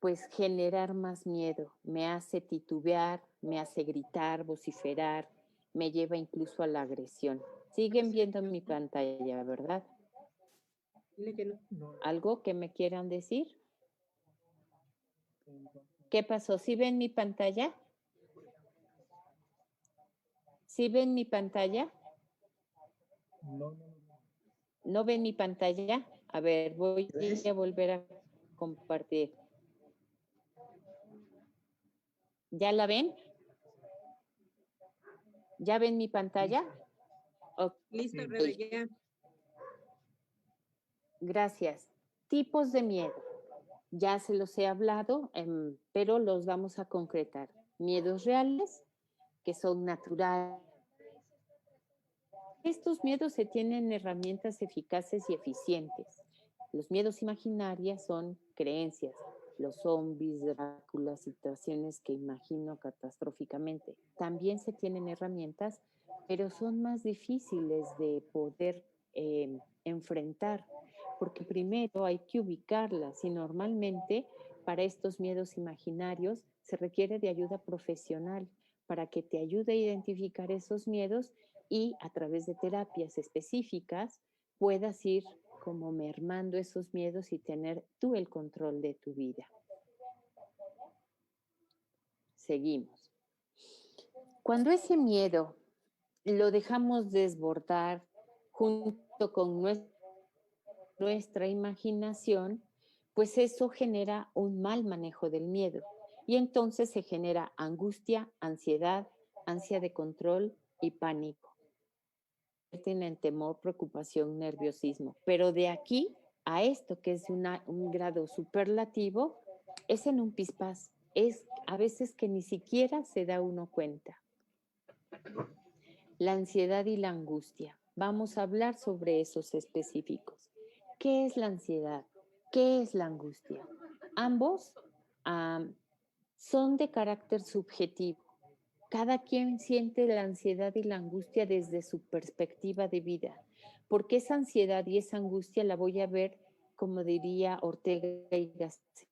pues generar más miedo, me hace titubear, me hace gritar, vociferar, me lleva incluso a la agresión. Siguen viendo mi pantalla, ¿verdad? Dile que no. ¿Algo que me quieran decir? ¿Qué pasó? ¿Sí ven mi pantalla? ¿Sí ven mi pantalla? ¿No ven mi pantalla? A ver, voy a volver a compartir. ¿Ya la ven? ¿Ya ven mi pantalla? Okay. Listo, Rebe, ya. Gracias. Tipos de miedo. Ya se los he hablado, pero los vamos a concretar. Miedos reales, que son naturales. Estos miedos se tienen herramientas eficaces y eficientes. Los miedos imaginarios son creencias, los zombies, Drácula, situaciones que imagino catastróficamente. También se tienen herramientas, pero son más difíciles de poder enfrentar, porque primero hay que ubicarlas y normalmente para estos miedos imaginarios se requiere de ayuda profesional para que te ayude a identificar esos miedos y a través de terapias específicas puedas ir como mermando esos miedos y tener tú el control de tu vida. Seguimos. Cuando ese miedo lo dejamos desbordar junto con nuestra imaginación, pues eso genera un mal manejo del miedo y entonces se genera angustia, ansiedad, ansia de control y pánico. En temor, preocupación, nerviosismo. Pero de aquí a esto, que es un grado superlativo, es en un pispás. Es a veces que ni siquiera se da uno cuenta. La ansiedad y la angustia. Vamos a hablar sobre esos específicos. ¿Qué es la ansiedad? ¿Qué es la angustia? Ambos son de carácter subjetivo. Cada quien siente la ansiedad y la angustia desde su perspectiva de vida, porque esa ansiedad y esa angustia la voy a ver, como diría Ortega y Gasset,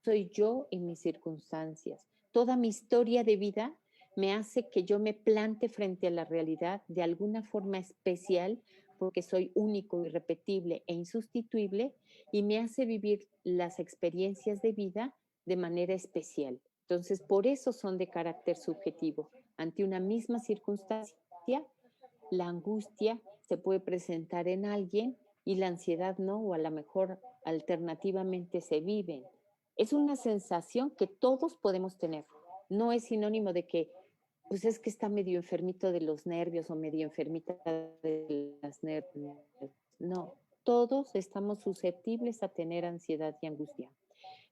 soy yo y mis circunstancias. Toda mi historia de vida me hace que yo me plante frente a la realidad de alguna forma especial, porque soy único, irrepetible e insustituible, y me hace vivir las experiencias de vida de manera especial. Entonces, por eso son de carácter subjetivo. Ante una misma circunstancia, la angustia se puede presentar en alguien y la ansiedad no, o a lo mejor alternativamente se viven. Es una sensación que todos podemos tener. No es sinónimo de que, pues es que está medio enfermito de los nervios o medio enfermita de las nervios. No, todos estamos susceptibles a tener ansiedad y angustia.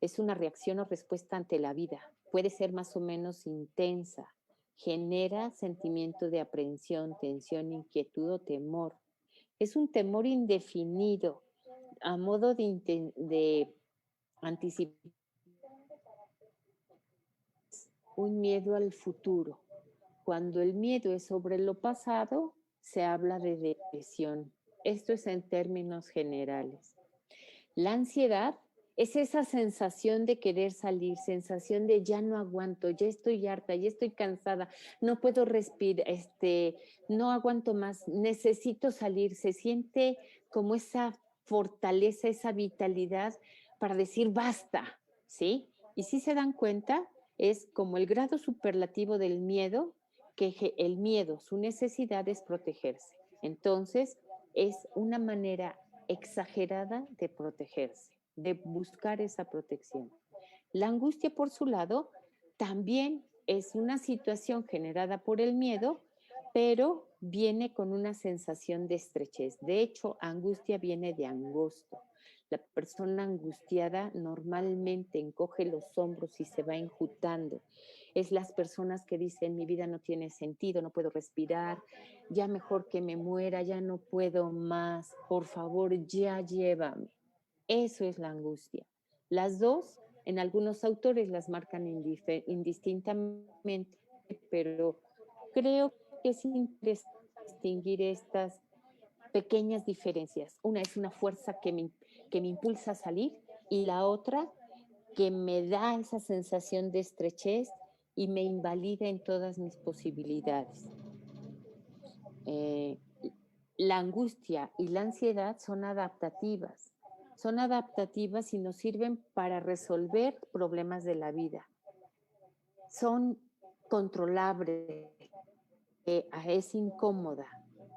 Es una reacción o respuesta ante la vida. puede ser más o menos intensa, genera sentimiento de aprehensión, tensión, inquietud o temor. Es un temor indefinido, a modo de anticipar un miedo al futuro. Cuando el miedo es sobre lo pasado, se habla de depresión. Esto es en términos generales. La ansiedad es esa sensación de querer salir, sensación de ya no aguanto, ya estoy harta, ya estoy cansada, no puedo respirar, no aguanto más, necesito salir. Se siente como esa fortaleza, esa vitalidad para decir basta, ¿sí? Y si se dan cuenta, es como el grado superlativo del miedo, que el miedo, su necesidad es protegerse. Entonces, es una manera exagerada de protegerse, de buscar esa protección. La angustia, por su lado, también es una situación generada por el miedo, pero viene con una sensación de estrechez. De hecho, angustia viene de angosto. La persona angustiada normalmente encoge los hombros y se va enjutando. Es las personas que dicen, mi vida no tiene sentido, no puedo respirar, ya mejor que me muera, ya no puedo más, por favor, ya llévame. Eso es la angustia. Las dos, en algunos autores las marcan indistintamente, pero creo que es interesante distinguir estas pequeñas diferencias. Una es una fuerza que me impulsa a salir y la otra que me da esa sensación de estrechez y me invalida en todas mis posibilidades. La angustia y la ansiedad son adaptativas. Son adaptativas y nos sirven para resolver problemas de la vida. Son controlables, es incómoda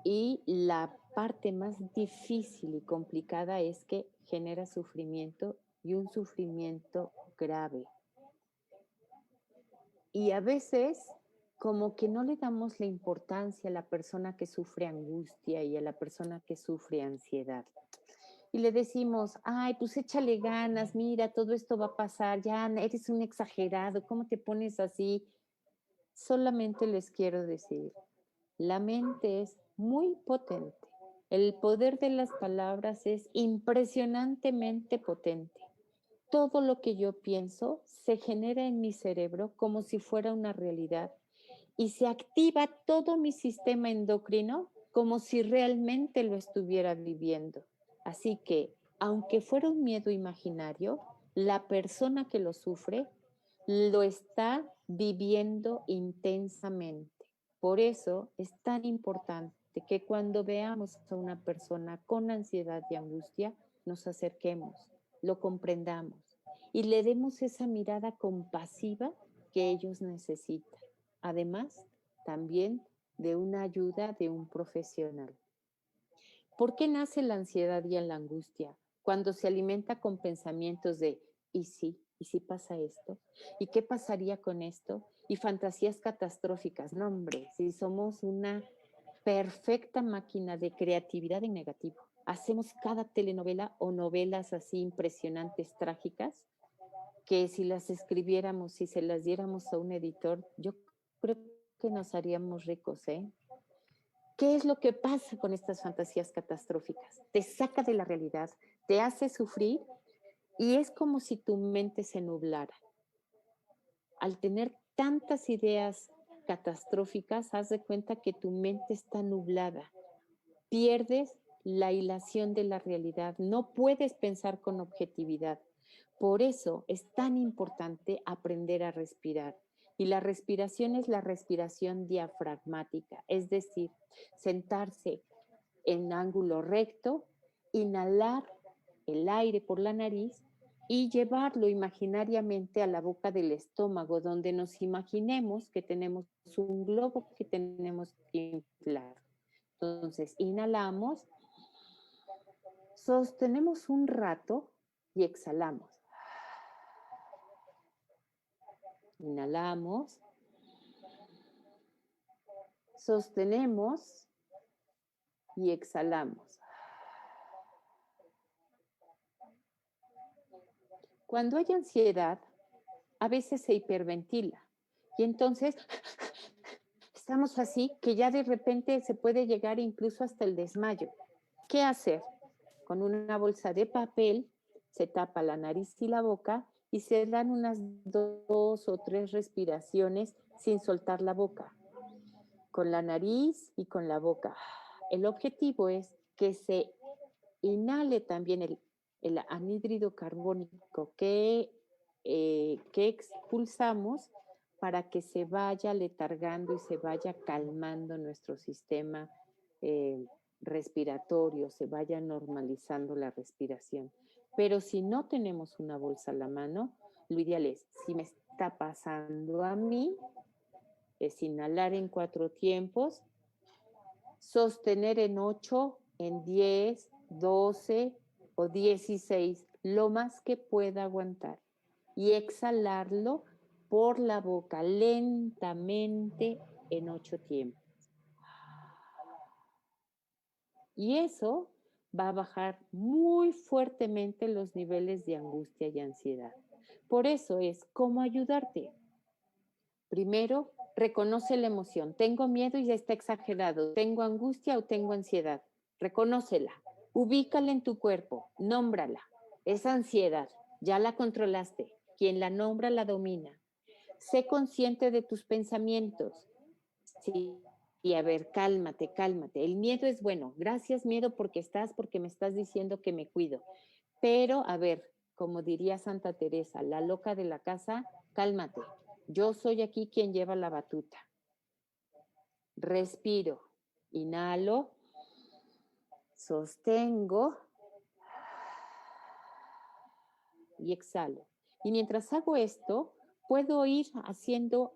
y la parte más difícil y complicada es que genera sufrimiento y un sufrimiento grave. Y a veces como que no le damos la importancia a la persona que sufre angustia y a la persona que sufre ansiedad. Y le decimos, ay, pues échale ganas, mira, todo esto va a pasar, ya eres un exagerado, ¿cómo te pones así? Solamente les quiero decir, la mente es muy potente. El poder de las palabras es impresionantemente potente. Todo lo que yo pienso se genera en mi cerebro como si fuera una realidad y se activa todo mi sistema endocrino como si realmente lo estuviera viviendo. Así que, aunque fuera un miedo imaginario, la persona que lo sufre lo está viviendo intensamente. Por eso es tan importante que cuando veamos a una persona con ansiedad y angustia, nos acerquemos, lo comprendamos y le demos esa mirada compasiva que ellos necesitan. Además, también de una ayuda de un profesional. ¿Por qué nace la ansiedad y la angustia? Cuando se alimenta con pensamientos de ¿y si pasa esto? ¿Y qué pasaría con esto? Y fantasías catastróficas. No, hombre, si somos una perfecta máquina de creatividad en negativo. Hacemos cada telenovela o novelas así impresionantes, trágicas, que si las escribiéramos, si se las diéramos a un editor, yo creo que nos haríamos ricos, ¿eh? ¿Qué es lo que pasa con estas fantasías catastróficas? Te saca de la realidad, te hace sufrir y es como si tu mente se nublara. Al tener tantas ideas catastróficas, haz de cuenta que tu mente está nublada. Pierdes la hilación de la realidad, no puedes pensar con objetividad. Por eso es tan importante aprender a respirar. Y la respiración es la respiración diafragmática, es decir, sentarse en ángulo recto, inhalar el aire por la nariz y llevarlo imaginariamente a la boca del estómago, donde nos imaginemos que tenemos un globo que tenemos que inflar. Entonces, inhalamos, sostenemos un rato y exhalamos. Inhalamos, sostenemos y exhalamos. Cuando hay ansiedad, a veces se hiperventila. Y entonces estamos así que ya de repente se puede llegar incluso hasta el desmayo. ¿Qué hacer? Con una bolsa de papel se tapa la nariz y la boca y se dan unas 2 o 3 respiraciones sin soltar la boca, con la nariz y con la boca. El objetivo es que se inhale también el anhídrido carbónico que expulsamos para que se vaya letargando y se vaya calmando nuestro sistema respiratorio, se vaya normalizando la respiración. Pero si no tenemos una bolsa a la mano, lo ideal es, si me está pasando a mí, es inhalar en 4 tiempos, sostener en 8, en 10, 12 o 16, lo más que pueda aguantar. Y exhalarlo por la boca lentamente en 8 tiempos. Y eso va a bajar muy fuertemente los niveles de angustia y ansiedad. Por eso es cómo ayudarte. Primero, reconoce la emoción. Tengo miedo y ya está exagerado. Tengo angustia o tengo ansiedad. Reconócela. Ubícala en tu cuerpo. Nómbrala. Es ansiedad. Ya la controlaste. Quien la nombra la domina. Sé consciente de tus pensamientos. Sí. Y a ver, cálmate, cálmate. El miedo es bueno. Gracias, miedo, porque me estás diciendo que me cuido. Pero, a ver, como diría Santa Teresa, la loca de la casa, cálmate. Yo soy aquí quien lleva la batuta. Respiro, inhalo, sostengo y exhalo. Y mientras hago esto, puedo ir haciendo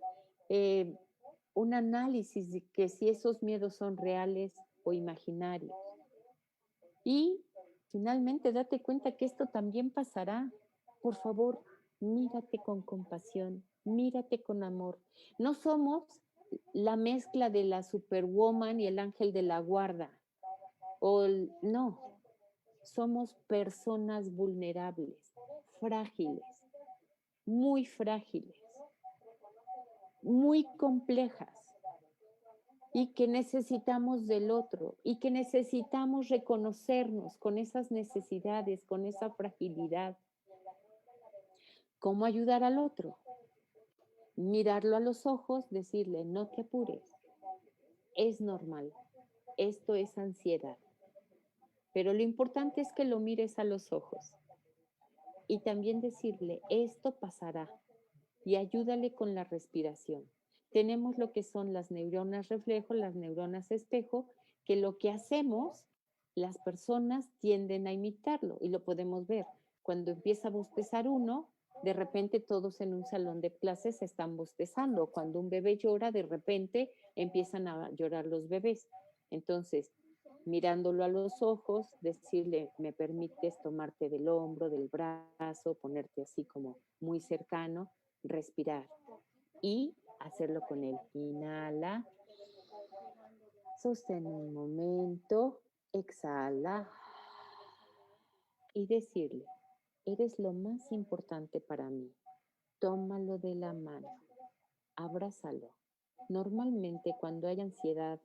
un análisis de que si esos miedos son reales o imaginarios. Y finalmente date cuenta que esto también pasará. Por favor, mírate con compasión, mírate con amor. No somos la mezcla de la Superwoman y el ángel de la guarda. No, somos personas vulnerables, frágiles, muy complejas y que necesitamos del otro y que necesitamos reconocernos con esas necesidades, con esa fragilidad. ¿Cómo ayudar al otro? Mirarlo a los ojos, decirle, no te apures, es normal, esto es ansiedad. Pero lo importante es que lo mires a los ojos y también decirle, esto pasará, y ayúdale con la respiración. Tenemos lo que son las neuronas reflejo, las neuronas espejo, que lo que hacemos, las personas tienden a imitarlo y lo podemos ver. Cuando empieza a bostezar uno, de repente todos en un salón de clases están bostezando. Cuando un bebé llora, de repente empiezan a llorar los bebés. Entonces, mirándolo a los ojos, decirle, me permites tomarte del hombro, del brazo, ponerte así como muy cercano, respirar y hacerlo con él. Inhala, sostén un momento, exhala y decirle, eres lo más importante para mí. Tómalo de la mano, abrázalo. Normalmente cuando hay ansiedad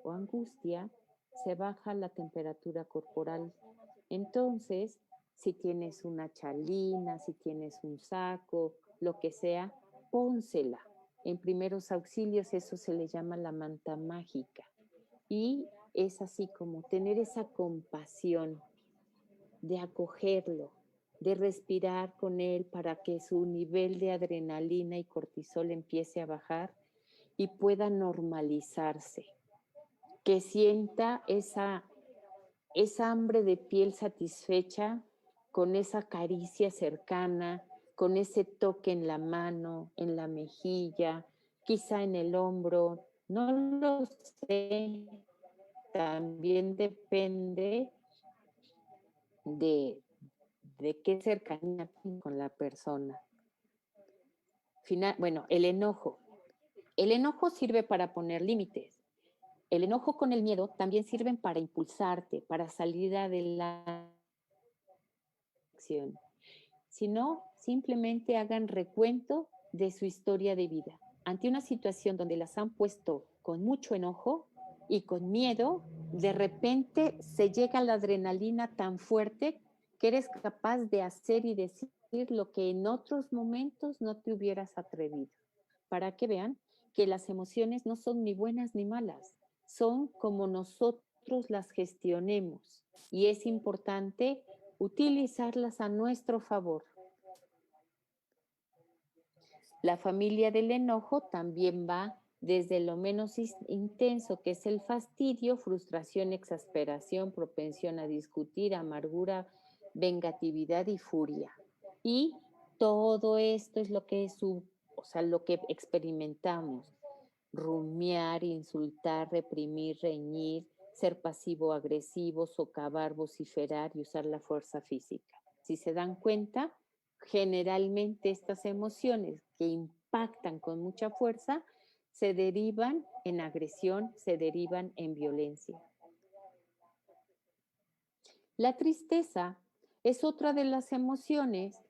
o angustia, se baja la temperatura corporal. Entonces, si tienes una chalina, si tienes un saco, lo que sea, pónsela. En primeros auxilios eso se le llama la manta mágica. Y es así como tener esa compasión de acogerlo, de respirar con él para que su nivel de adrenalina y cortisol empiece a bajar y pueda normalizarse. Que sienta esa hambre de piel satisfecha con esa caricia cercana, con ese toque en la mano, en la mejilla, quizá en el hombro, no lo sé, también depende de qué cercanía con la persona. Bueno, el enojo. El enojo sirve para poner límites. El enojo con el miedo también sirven para impulsarte, para salir adelante. sino simplemente hagan recuento de su historia de vida. Ante una situación donde las han puesto con mucho enojo y con miedo, de repente se llega la adrenalina tan fuerte que eres capaz de hacer y decir lo que en otros momentos no te hubieras atrevido. Para que vean que las emociones no son ni buenas ni malas, son como nosotros las gestionemos y es importante utilizarlas a nuestro favor. La familia del enojo también va desde lo menos intenso, que es el fastidio, frustración, exasperación, propensión a discutir, amargura, vengatividad y furia. Y todo esto es lo que es lo que experimentamos: rumiar, insultar, reprimir, reñir, ser pasivo-agresivo, socavar, vociferar y usar la fuerza física. Si se dan cuenta, generalmente estas emociones que impactan con mucha fuerza se derivan en agresión, se derivan en violencia. La tristeza es otra de las emociones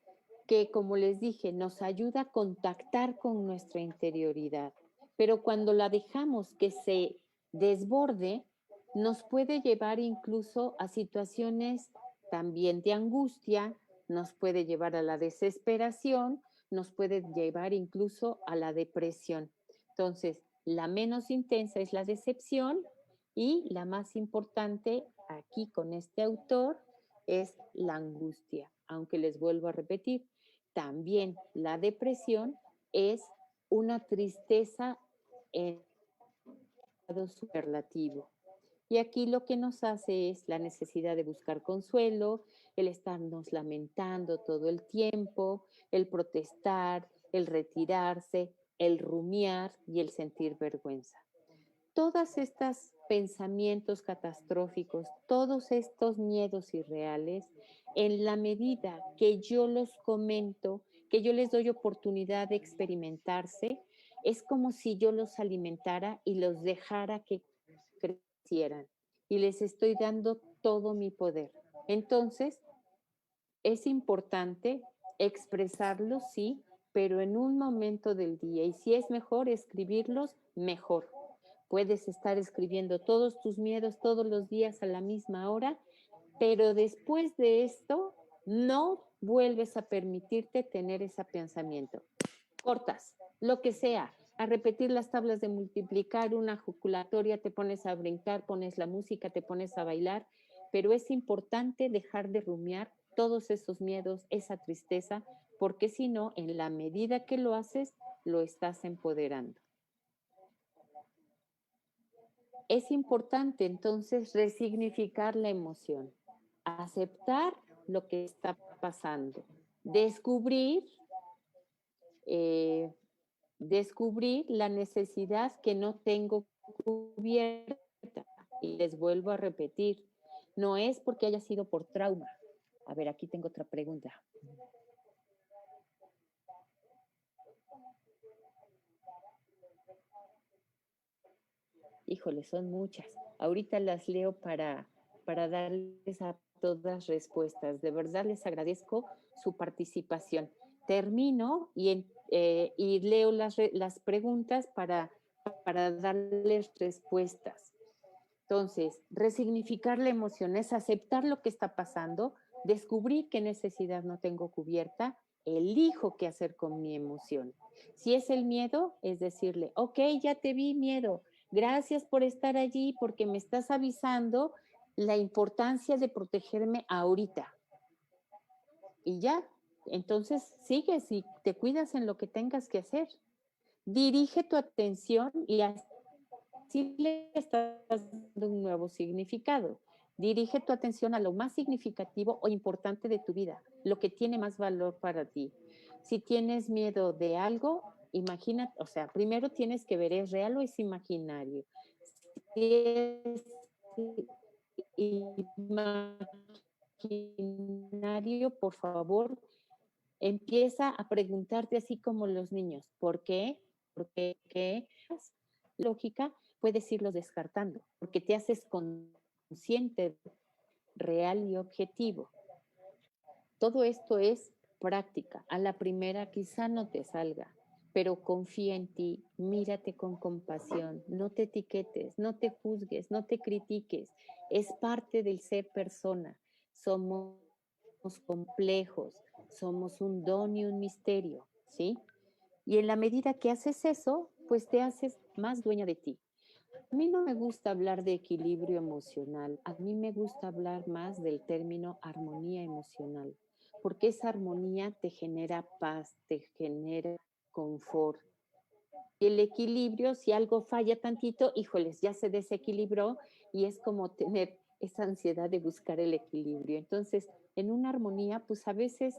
que, como les dije, nos ayuda a contactar con nuestra interioridad, pero cuando la dejamos que se desborde, nos puede llevar incluso a situaciones también de angustia, nos puede llevar a la desesperación, nos puede llevar incluso a la depresión. Entonces, la menos intensa es la decepción y la más importante aquí con este autor es la angustia. Aunque les vuelvo a repetir, también la depresión es una tristeza en grado superlativo. Y aquí lo que nos hace es la necesidad de buscar consuelo, el estarnos lamentando todo el tiempo, el protestar, el retirarse, el rumiar y el sentir vergüenza. Todos estos pensamientos catastróficos, todos estos miedos irreales, en la medida que yo los comento, que yo les doy oportunidad de experimentarse, es como si yo los alimentara y los dejara que crecieran. Y les estoy dando todo mi poder. Entonces, es importante expresarlos, sí, pero en un momento del día. Y si es mejor escribirlos, mejor. Puedes estar escribiendo todos tus miedos todos los días a la misma hora, pero después de esto no vuelves a permitirte tener ese pensamiento. Cortas, lo que sea, a repetir las tablas de multiplicar, una calculatoria, te pones a brincar, pones la música, te pones a bailar, pero es importante dejar de rumiar todos esos miedos, esa tristeza, porque si no, en la medida que lo haces, lo estás empoderando. Es importante entonces resignificar la emoción, aceptar lo que está pasando, descubrir la necesidad que no tengo cubierta. Y les vuelvo a repetir, no es porque haya sido por trauma. A ver, aquí tengo otra pregunta. Híjole, son muchas. Ahorita las leo para darles a todas respuestas. De verdad les agradezco su participación. Termino y leo las preguntas para darles respuestas. Entonces, resignificar la emoción es aceptar lo que está pasando, descubrir qué necesidad no tengo cubierta, elijo qué hacer con mi emoción. Si es el miedo, es decirle, ok, ya te vi, miedo, gracias por estar allí porque me estás avisando la importancia de protegerme ahorita. Y ya, entonces sigues y te cuidas en lo que tengas que hacer. Dirige tu atención y así le estás dando un nuevo significado. Dirige tu atención a lo más significativo o importante de tu vida, lo que tiene más valor para ti. Si tienes miedo de algo, imagina, o sea, primero tienes que ver, ¿es real o es imaginario? Si es imaginario, por favor, empieza a preguntarte así como los niños, ¿por qué? ¿Por qué? ¿Qué? Lógica, puedes irlos descartando, porque te haces consciente, real y objetivo. Todo esto es práctica. A la primera quizá no te salga, pero confía en ti, mírate con compasión, no te etiquetes, no te juzgues, no te critiques. Es parte del ser persona. Somos complejos, somos un don y un misterio, ¿sí? Y en la medida que haces eso, pues te haces más dueña de ti. A mí no me gusta hablar de equilibrio emocional, a mí me gusta hablar más del término armonía emocional, porque esa armonía te genera paz, te genera confort. Y el equilibrio, si algo falla tantito, híjoles, ya se desequilibró y es como tener esa ansiedad de buscar el equilibrio. Entonces, en una armonía, pues a veces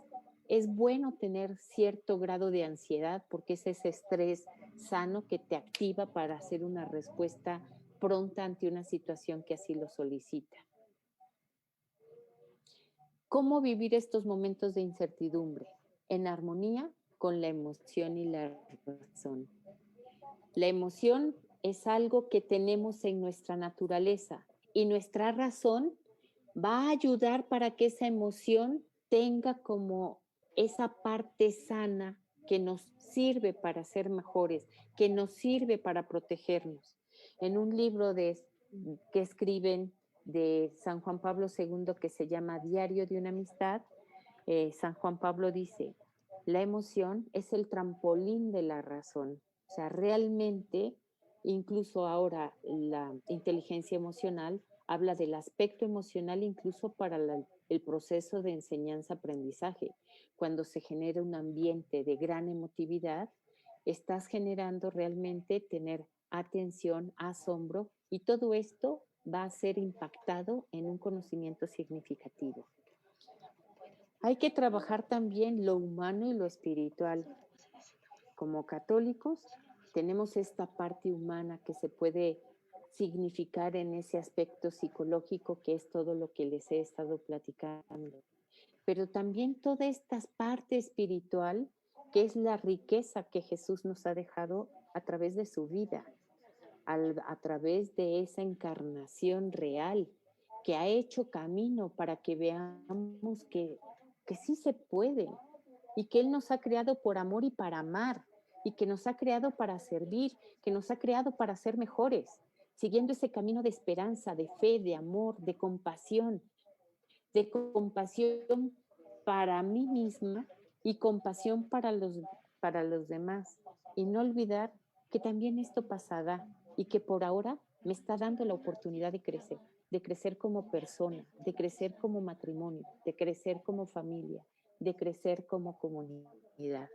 es bueno tener cierto grado de ansiedad porque es ese estrés sano que te activa para hacer una respuesta pronta ante una situación que así lo solicita. ¿Cómo vivir estos momentos de incertidumbre? En armonía con la emoción y la razón. La emoción es algo que tenemos en nuestra naturaleza y nuestra razón va a ayudar para que esa emoción tenga como esa parte sana que nos sirve para ser mejores, que nos sirve para protegernos. En un libro que escriben de San Juan Pablo II que se llama Diario de una Amistad, San Juan Pablo dice, la emoción es el trampolín de la razón. O sea, realmente, incluso ahora la inteligencia emocional habla del aspecto emocional incluso para el proceso de enseñanza-aprendizaje. Cuando se genera un ambiente de gran emotividad, estás generando realmente tener atención, asombro, y todo esto va a ser impactado en un conocimiento significativo. Hay que trabajar también lo humano y lo espiritual. Como católicos tenemos esta parte humana que se puede significar en ese aspecto psicológico que es todo lo que les he estado platicando. Pero también toda esta parte espiritual que es la riqueza que Jesús nos ha dejado a través de su vida, a través de esa encarnación real que ha hecho camino para que veamos que sí se puede y que Él nos ha creado por amor y para amar y que nos ha creado para servir, que nos ha creado para ser mejores, siguiendo ese camino de esperanza, de fe, de amor, de compasión para mí misma y compasión para los demás. Y no olvidar que también esto pasará y que por ahora me está dando la oportunidad de crecer como persona, de crecer como matrimonio, de crecer como familia, de crecer como comunidad.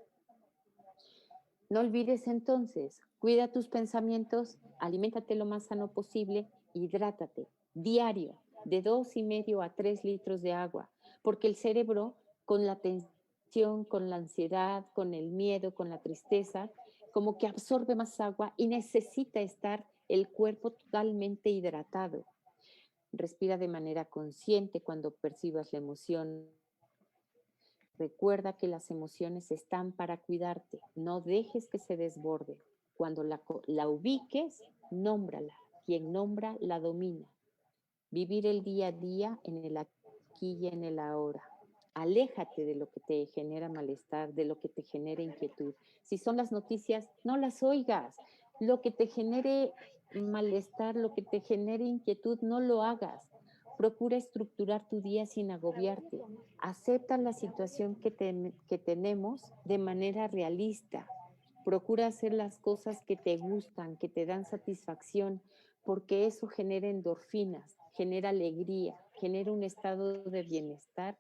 No olvides entonces, cuida tus pensamientos, aliméntate lo más sano posible, hidrátate diario de 2,5 a 3 litros de agua, porque el cerebro con la tensión, con la ansiedad, con el miedo, con la tristeza, como que absorbe más agua y necesita estar el cuerpo totalmente hidratado. Respira de manera consciente cuando percibas la emoción. Recuerda que las emociones están para cuidarte. No dejes que se desborde. Cuando la ubiques, nómbrala. Quien nombra, la domina. Vivir el día a día en el aquí y en el ahora. Aléjate de lo que te genera malestar, de lo que te genera inquietud. Si son las noticias, no las oigas. Lo que te genere malestar, lo que te genere inquietud, no lo hagas. Procura estructurar tu día sin agobiarte. Acepta la situación que tenemos de manera realista. Procura hacer las cosas que te gustan, que te dan satisfacción, porque eso genera endorfinas, genera alegría, genera un estado de bienestar.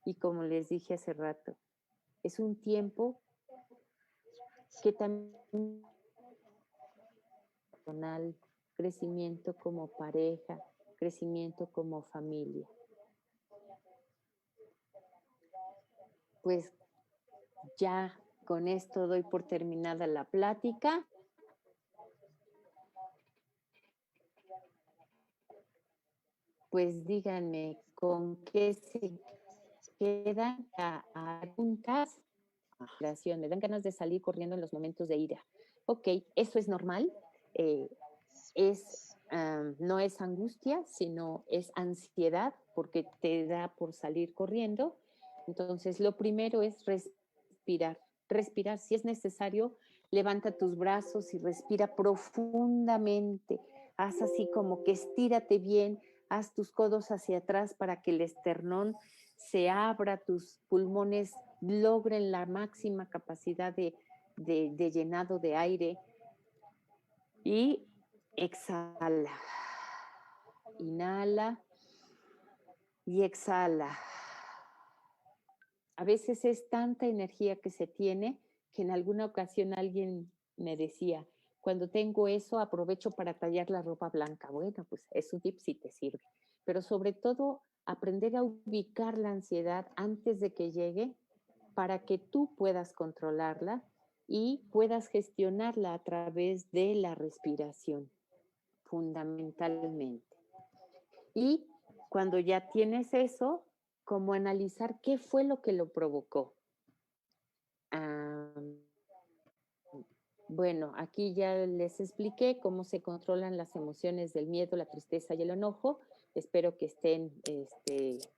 Y como les dije hace rato, es un tiempo que también personal, crecimiento como pareja, crecimiento como familia. Pues ya con esto doy por terminada la plática. Pues díganme con qué se quedan a preguntas. Me dan ganas de salir corriendo en los momentos de ira. Ok, eso es normal. Es no es angustia, sino es ansiedad porque te da por salir corriendo. Entonces, lo primero es respirar. Respirar, si es necesario, levanta tus brazos y respira profundamente. Haz así como que estírate bien, haz tus codos hacia atrás para que el esternón se abra, tus pulmones logren la máxima capacidad de llenado de aire. Y exhala. Inhala y exhala. A veces es tanta energía que se tiene que en alguna ocasión alguien me decía, cuando tengo eso aprovecho para tallar la ropa blanca. Bueno, pues es un tip si te sirve. Pero sobre todo aprender a ubicar la ansiedad antes de que llegue para que tú puedas controlarla y puedas gestionarla a través de la respiración, fundamentalmente. Y cuando ya tienes eso, como analizar qué fue lo que lo provocó. Bueno, aquí ya les expliqué cómo se controlan las emociones del miedo, la tristeza y el enojo. Espero que estén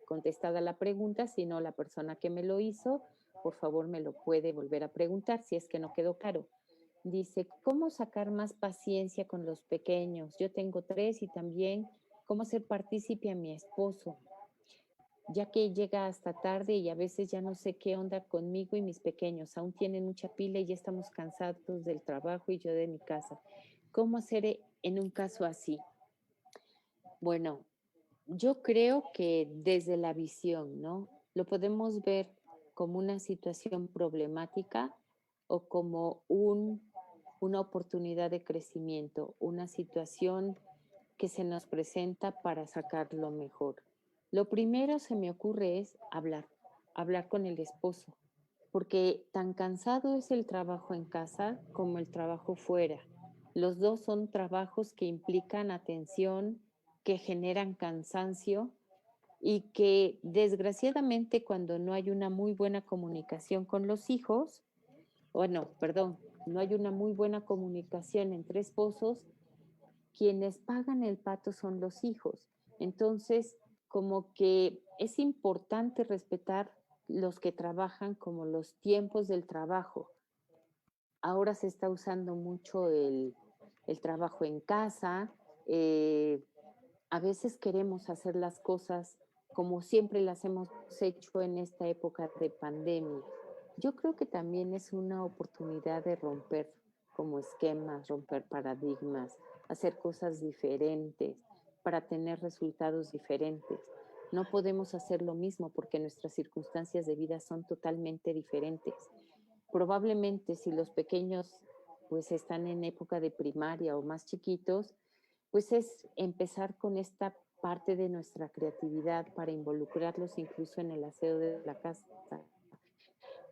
contestada la pregunta. Si no, la persona que me lo hizo, por favor me lo puede volver a preguntar si es que no quedó claro. Dice, ¿cómo sacar más paciencia con los pequeños? Yo tengo 3 y también cómo ser partícipe a mi esposo, ya que llega hasta tarde y a veces ya no sé qué onda conmigo y mis pequeños. Aún tienen mucha pila y ya estamos cansados del trabajo y yo de mi casa. ¿Cómo hacer en un caso así? Bueno, yo creo que desde la visión, ¿no? Lo podemos ver como una situación problemática o como una oportunidad de crecimiento, una situación que se nos presenta para sacar lo mejor. Lo primero se me ocurre es hablar con el esposo, porque tan cansado es el trabajo en casa como el trabajo fuera. Los dos son trabajos que implican atención, que generan cansancio y que desgraciadamente cuando no hay una muy buena comunicación con los hijos, no hay una muy buena comunicación entre esposos, quienes pagan el pato son los hijos. Entonces, como que es importante respetar los que trabajan como los tiempos del trabajo. Ahora se está usando mucho el trabajo en casa. A veces queremos hacer las cosas como siempre las hemos hecho en esta época de pandemia. Yo creo que también es una oportunidad de romper como esquemas, romper paradigmas, hacer cosas diferentes para tener resultados diferentes. No podemos hacer lo mismo porque nuestras circunstancias de vida son totalmente diferentes. Probablemente si los pequeños pues están en época de primaria o más chiquitos, pues es empezar con esta parte de nuestra creatividad para involucrarlos incluso en el aseo de la casa.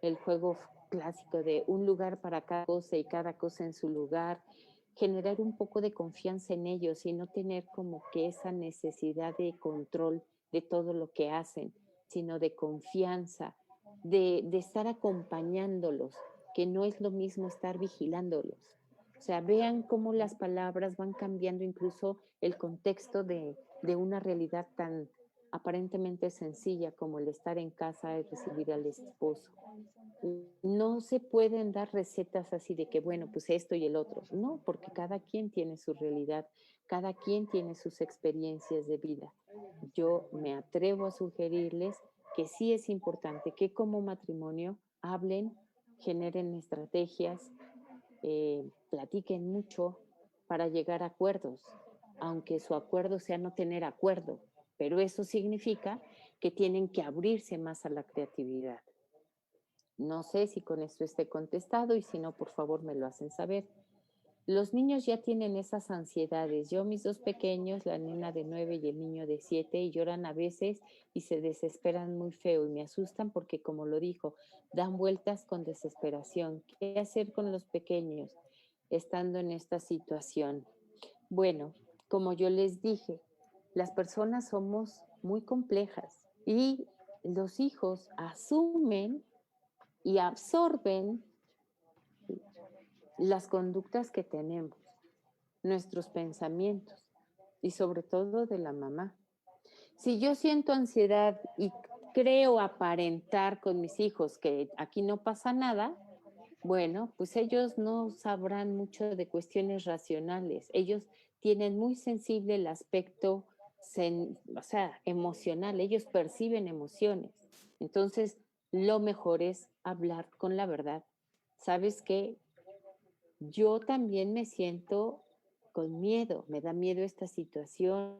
El juego clásico de un lugar para cada cosa y cada cosa en su lugar, generar un poco de confianza en ellos y no tener como que esa necesidad de control de todo lo que hacen, sino de confianza, de estar acompañándolos, que no es lo mismo estar vigilándolos. O sea, vean cómo las palabras van cambiando incluso el contexto de una realidad tan aparentemente sencilla como el estar en casa y recibir al esposo. No se pueden dar recetas así de que, bueno, pues esto y el otro. No, porque cada quien tiene su realidad, cada quien tiene sus experiencias de vida. Yo me atrevo a sugerirles que sí es importante que como matrimonio hablen, generen estrategias, platiquen mucho para llegar a acuerdos, aunque su acuerdo sea no tener acuerdo, pero eso significa que tienen que abrirse más a la creatividad. No sé si con esto esté contestado y si no, por favor me lo hacen saber. Los niños ya tienen esas ansiedades. Yo, mis 2 pequeños, la nena de 9 y el niño de 7, y lloran a veces y se desesperan muy feo y me asustan porque, como lo dijo, dan vueltas con desesperación. ¿Qué hacer con los pequeños estando en esta situación? Bueno, como yo les dije, las personas somos muy complejas y los hijos asumen y absorben las conductas que tenemos, nuestros pensamientos. y sobre todo de la mamá. Si yo siento ansiedad y creo aparentar con mis hijos que aquí no pasa nada, bueno, pues ellos no sabrán mucho de cuestiones racionales. Ellos tienen muy sensible el aspecto, o sea, emocional. Ellos perciben emociones. Entonces, lo mejor es hablar con la verdad. ¿Sabes qué? Yo también me siento con miedo. Me da miedo esta situación.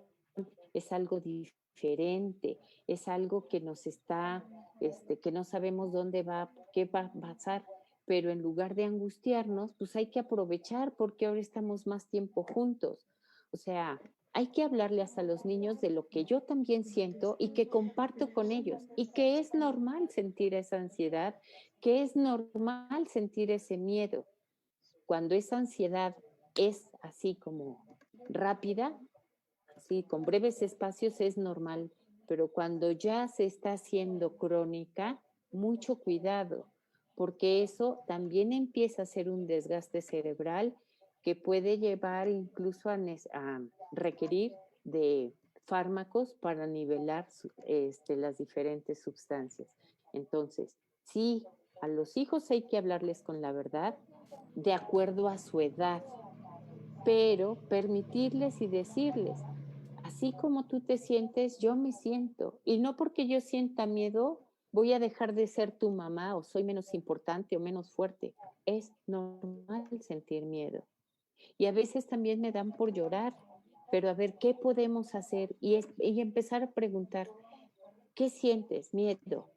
Es algo diferente. Es algo que nos está, que no sabemos dónde va, qué va a pasar, pero en lugar de angustiarnos, pues hay que aprovechar porque ahora estamos más tiempo juntos. O sea, hay que hablarles a los niños de lo que yo también siento y que comparto con ellos y que es normal sentir esa ansiedad, que es normal sentir ese miedo. Cuando esa ansiedad es así como rápida, así con breves espacios es normal, pero cuando ya se está haciendo crónica, mucho cuidado, porque eso también empieza a ser un desgaste cerebral que puede llevar incluso a requerir de fármacos para nivelar las diferentes sustancias. Entonces, sí, a los hijos hay que hablarles con la verdad de acuerdo a su edad, pero permitirles y decirles, así como tú te sientes, yo me siento. Y no porque yo sienta miedo, voy a dejar de ser tu mamá o soy menos importante o menos fuerte. Es normal sentir miedo. Y a veces también me dan por llorar, pero a ver, ¿qué podemos hacer? Y empezar a preguntar, ¿qué sientes? Miedo.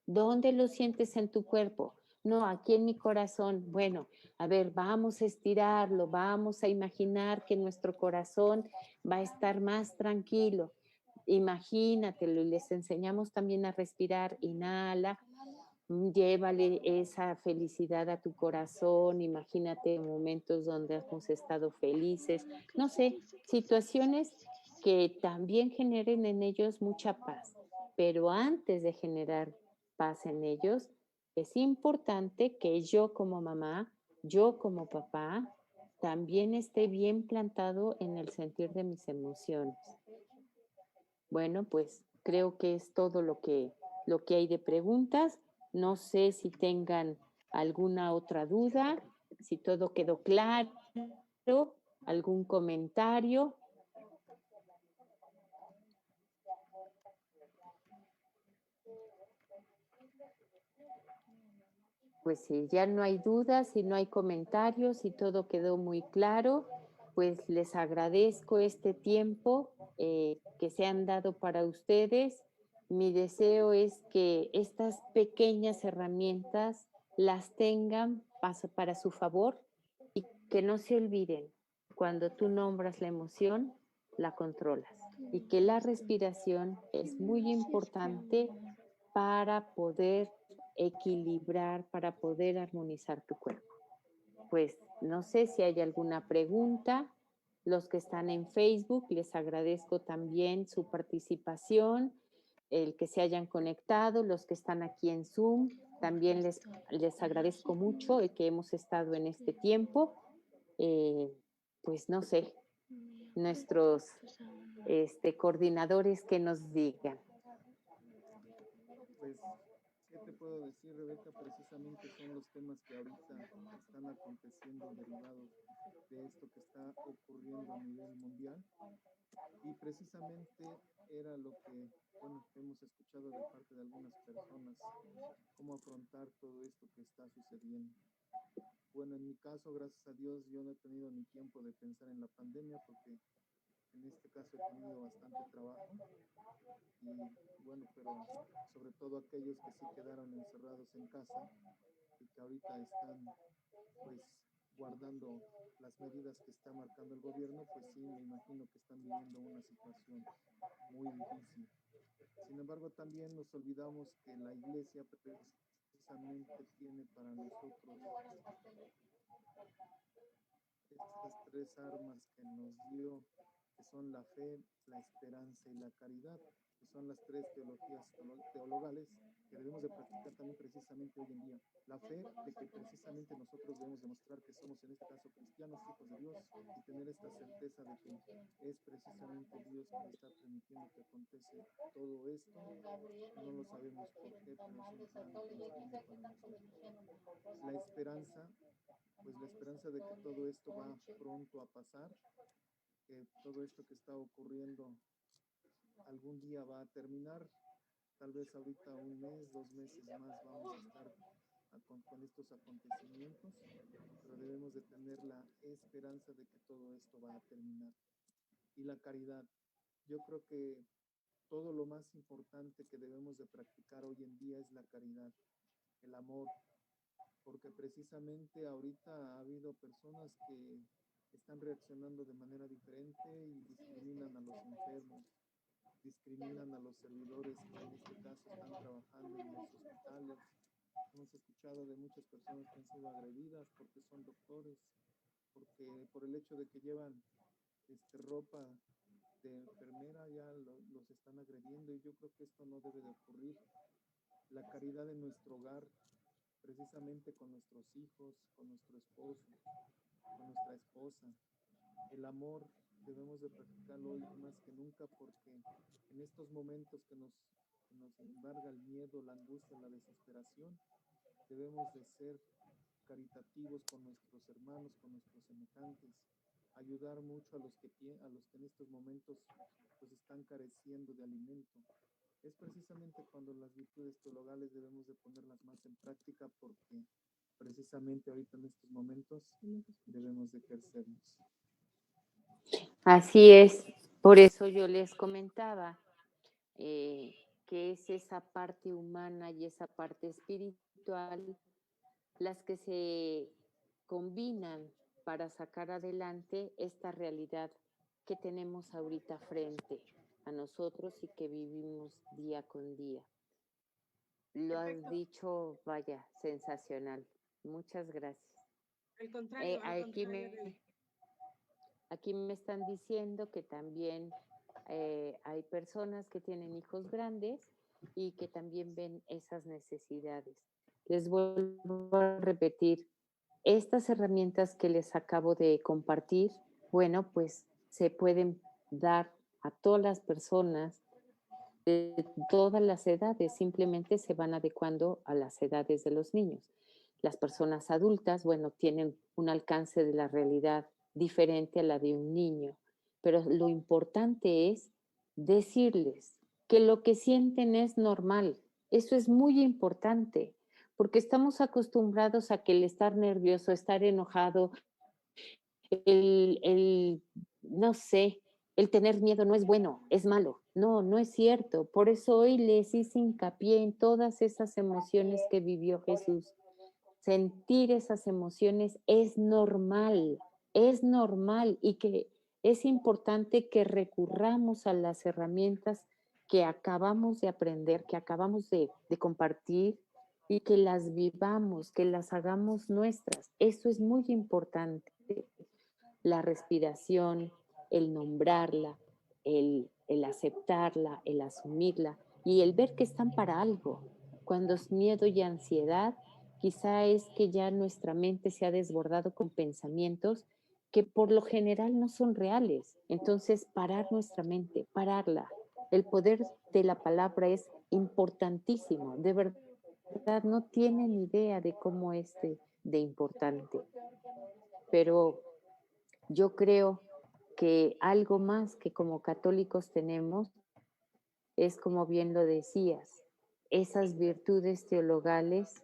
¿Dónde lo sientes en tu cuerpo? No, aquí en mi corazón. Bueno, a ver, vamos a estirarlo, vamos a imaginar que nuestro corazón va a estar más tranquilo. Imagínatelo y les enseñamos también a respirar. Inhala, llévale esa felicidad a tu corazón. Imagínate momentos donde hemos estado felices. No sé, situaciones que también generen en ellos mucha paz. Pero antes de generar paz en ellos, es importante que yo como mamá, yo como papá, también esté bien plantado en el sentir de mis emociones. Bueno, pues creo que es todo lo que hay de preguntas. No sé si tengan alguna otra duda, si todo quedó claro, algún comentario. Pues si ya no hay dudas, si no hay comentarios, si todo quedó muy claro, pues les agradezco este tiempo que se han dado para ustedes. Mi deseo es que estas pequeñas herramientas las tengan para su favor y que no se olviden, cuando tú nombras la emoción, la controlas y que la respiración es muy importante para poder equilibrar, para poder armonizar tu cuerpo. Pues no sé si hay alguna pregunta. Los que están en Facebook, les agradezco también su participación, el que se hayan conectado, los que están aquí en Zoom, también les agradezco mucho el que hemos estado en este tiempo. Pues no sé, nuestros coordinadores que nos digan. Pues, ¿qué te puedo decir, Rebeca? Precisamente son los temas que ahorita están aconteciendo derivados de esto que está ocurriendo a nivel mundial. Y precisamente era lo que, bueno, hemos escuchado de parte de algunas personas, cómo afrontar todo esto que está sucediendo. Bueno, en mi caso, gracias a Dios, yo no he tenido ni tiempo de pensar en la pandemia porque en este caso he tenido bastante trabajo. Y bueno, pero sobre todo aquellos que sí quedaron encerrados en casa y que ahorita están pues guardando las medidas que está marcando el gobierno, pues sí, me imagino que están viviendo una situación muy difícil. Sin embargo, también nos olvidamos que la iglesia precisamente tiene para nosotros estas tres armas que nos dio, que son la fe, la esperanza y la caridad, que son las tres teologías teologales que debemos de practicar también precisamente hoy en día. La fe de que precisamente nosotros debemos demostrar que somos en este caso cristianos, hijos de Dios, y tener esta certeza de que es precisamente Dios que está permitiendo que acontece todo esto. No lo sabemos por qué, pero es un plan que nos viene para nosotros. La esperanza, pues la esperanza de que todo esto va pronto a pasar, que todo esto que está ocurriendo algún día va a terminar. Tal vez ahorita 1 mes, 2 meses más vamos a estar con estos acontecimientos, pero debemos de tener la esperanza de que todo esto va a terminar. Y la caridad, yo creo que todo lo más importante que debemos de practicar hoy en día es la caridad, el amor, porque precisamente ahorita ha habido personas que están reaccionando de manera diferente y discriminan a los enfermos, discriminan a los servidores que en este caso están trabajando en los hospitales. Hemos escuchado de muchas personas que han sido agredidas porque son doctores, porque por el hecho de que llevan ropa de enfermera ya los están agrediendo, y yo creo que esto no debe de ocurrir. La caridad en nuestro hogar, precisamente con nuestros hijos, con nuestro esposo, con nuestra esposa, el amor debemos de practicarlo hoy más que nunca, porque en estos momentos que nos embarga el miedo, la angustia, la desesperación, debemos de ser caritativos con nuestros hermanos, con nuestros semejantes, ayudar mucho a los que en estos momentos pues están careciendo de alimento. Es precisamente cuando las virtudes teologales debemos de ponerlas más en práctica, porque precisamente ahorita en estos momentos debemos de ejercernos. Así es, por eso yo les comentaba que es esa parte humana y esa parte espiritual las que se combinan para sacar adelante esta realidad que tenemos ahorita frente a nosotros y que vivimos día con día. Lo has dicho, vaya, sensacional. Muchas gracias. Al contrario, Aquí me están diciendo que también hay personas que tienen hijos grandes y que también ven esas necesidades. Les vuelvo a repetir, estas herramientas que les acabo de compartir, bueno, pues se pueden dar a todas las personas de todas las edades, simplemente se van adecuando a las edades de los niños. Las personas adultas, bueno, tienen un alcance de la realidad diferente a la de un niño, pero lo importante es decirles que lo que sienten es normal. Eso es muy importante, porque estamos acostumbrados a que el estar nervioso, estar enojado, no sé, el tener miedo no es bueno, es malo. No, no es cierto. Por eso hoy les hice hincapié en todas esas emociones que vivió Jesús. Sentir esas emociones es normal y que es importante que recurramos a las herramientas que acabamos de aprender, que acabamos de compartir y que las vivamos, que las hagamos nuestras. Eso es muy importante. La respiración, el nombrarla, el aceptarla, el asumirla y el ver que están para algo. Cuando es miedo y ansiedad, quizá es que ya nuestra mente se ha desbordado con pensamientos que por lo general no son reales. Entonces, parar nuestra mente, pararla. El poder de la palabra es importantísimo. De verdad, no tienen idea de cómo es de importante. Pero yo creo que algo más que como católicos tenemos es, como bien lo decías, esas virtudes teologales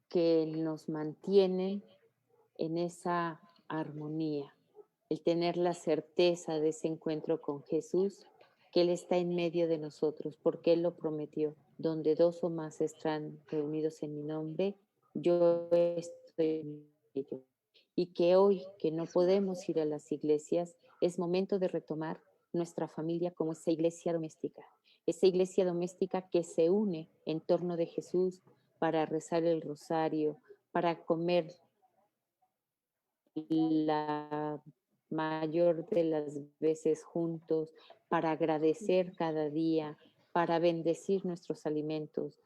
que nos mantienen en esa armonía, el tener la certeza de ese encuentro con Jesús, que Él está en medio de nosotros, porque Él lo prometió. Donde 2 o más están reunidos en mi nombre, yo estoy en ello. Y que hoy, que no podemos ir a las iglesias, es momento de retomar nuestra familia como esa iglesia doméstica que se une en torno de Jesús para rezar el rosario, para comer la mayor de las veces juntos, para agradecer cada día, para bendecir nuestros alimentos.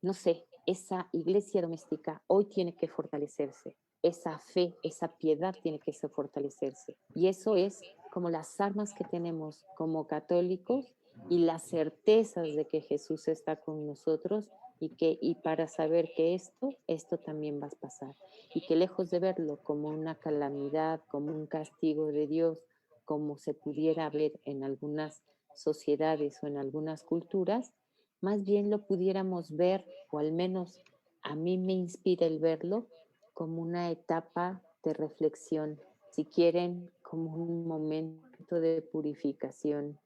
No sé, esa iglesia doméstica hoy tiene que fortalecerse. Esa fe, esa piedad tiene que fortalecerse. Y eso es como las armas que tenemos como católicos y las certezas de que Jesús está con nosotros y para saber que esto también va a pasar. Y que lejos de verlo como una calamidad, como un castigo de Dios, como se pudiera ver en algunas sociedades o en algunas culturas, más bien lo pudiéramos ver, o al menos a mí me inspira el verlo, como una etapa de reflexión, si quieren, como un momento de purificación,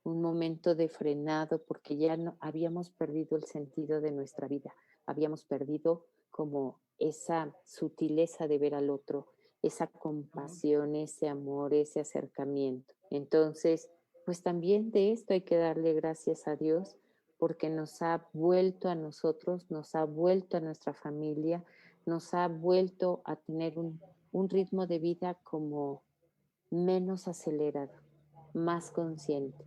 un momento de frenado, porque ya no habíamos perdido el sentido de nuestra vida, habíamos perdido como esa sutileza de ver al otro, esa compasión, ese amor, ese acercamiento. Entonces, pues también de esto hay que darle gracias a Dios, porque nos ha vuelto a nosotros, nos ha vuelto a nuestra familia, nos ha vuelto a tener un ritmo de vida como menos acelerado, más consciente.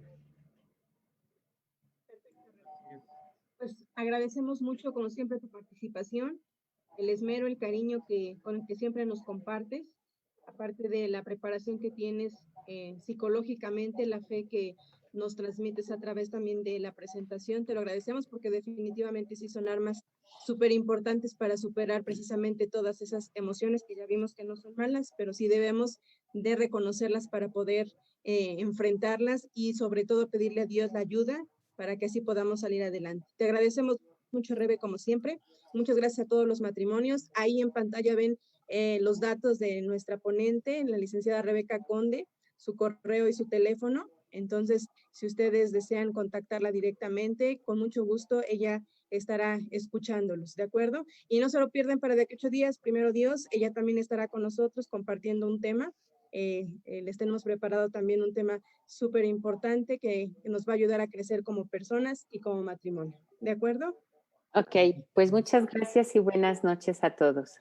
Pues agradecemos mucho, como siempre, tu participación, el esmero, el cariño con el que siempre nos compartes, aparte de la preparación que tienes psicológicamente, la fe que nos transmites a través también de la presentación. Te lo agradecemos porque definitivamente sí son armas súper importantes para superar precisamente todas esas emociones que ya vimos que no son malas, pero sí debemos de reconocerlas para poder enfrentarlas y sobre todo pedirle a Dios la ayuda para que así podamos salir adelante. Te agradecemos mucho, Rebe, como siempre. Muchas gracias a todos los matrimonios. Ahí en pantalla ven los datos de nuestra ponente, la licenciada Rebeca Conde, su correo y su teléfono. Entonces, si ustedes desean contactarla directamente, con mucho gusto ella estará escuchándolos, ¿de acuerdo? Y no se lo pierdan para de aquí 8 días, primero Dios, ella también estará con nosotros compartiendo un tema. Les tenemos preparado también un tema súper importante que nos va a ayudar a crecer como personas y como matrimonio, ¿de acuerdo? Ok, pues muchas gracias y buenas noches a todos.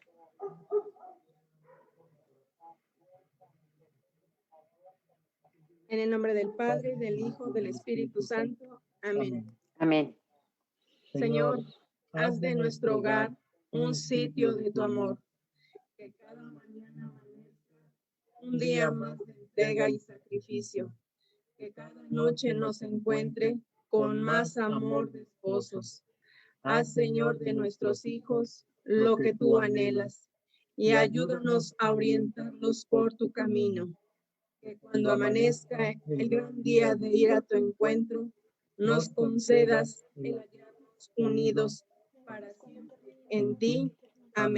En el nombre del Padre, del Hijo, del Espíritu Santo. Amén. Amén. Señor, haz de nuestro hogar un sitio de tu amor. Que cada mañana amanezca un día más de entrega y sacrificio. Que cada noche nos encuentre con más amor de esposos. Haz, Señor, de nuestros hijos lo que tú anhelas y ayúdanos a orientarlos por tu camino. Que cuando amanezca el gran día de ir a tu encuentro, nos concedas el hallarnos unidos para siempre en ti. Amén.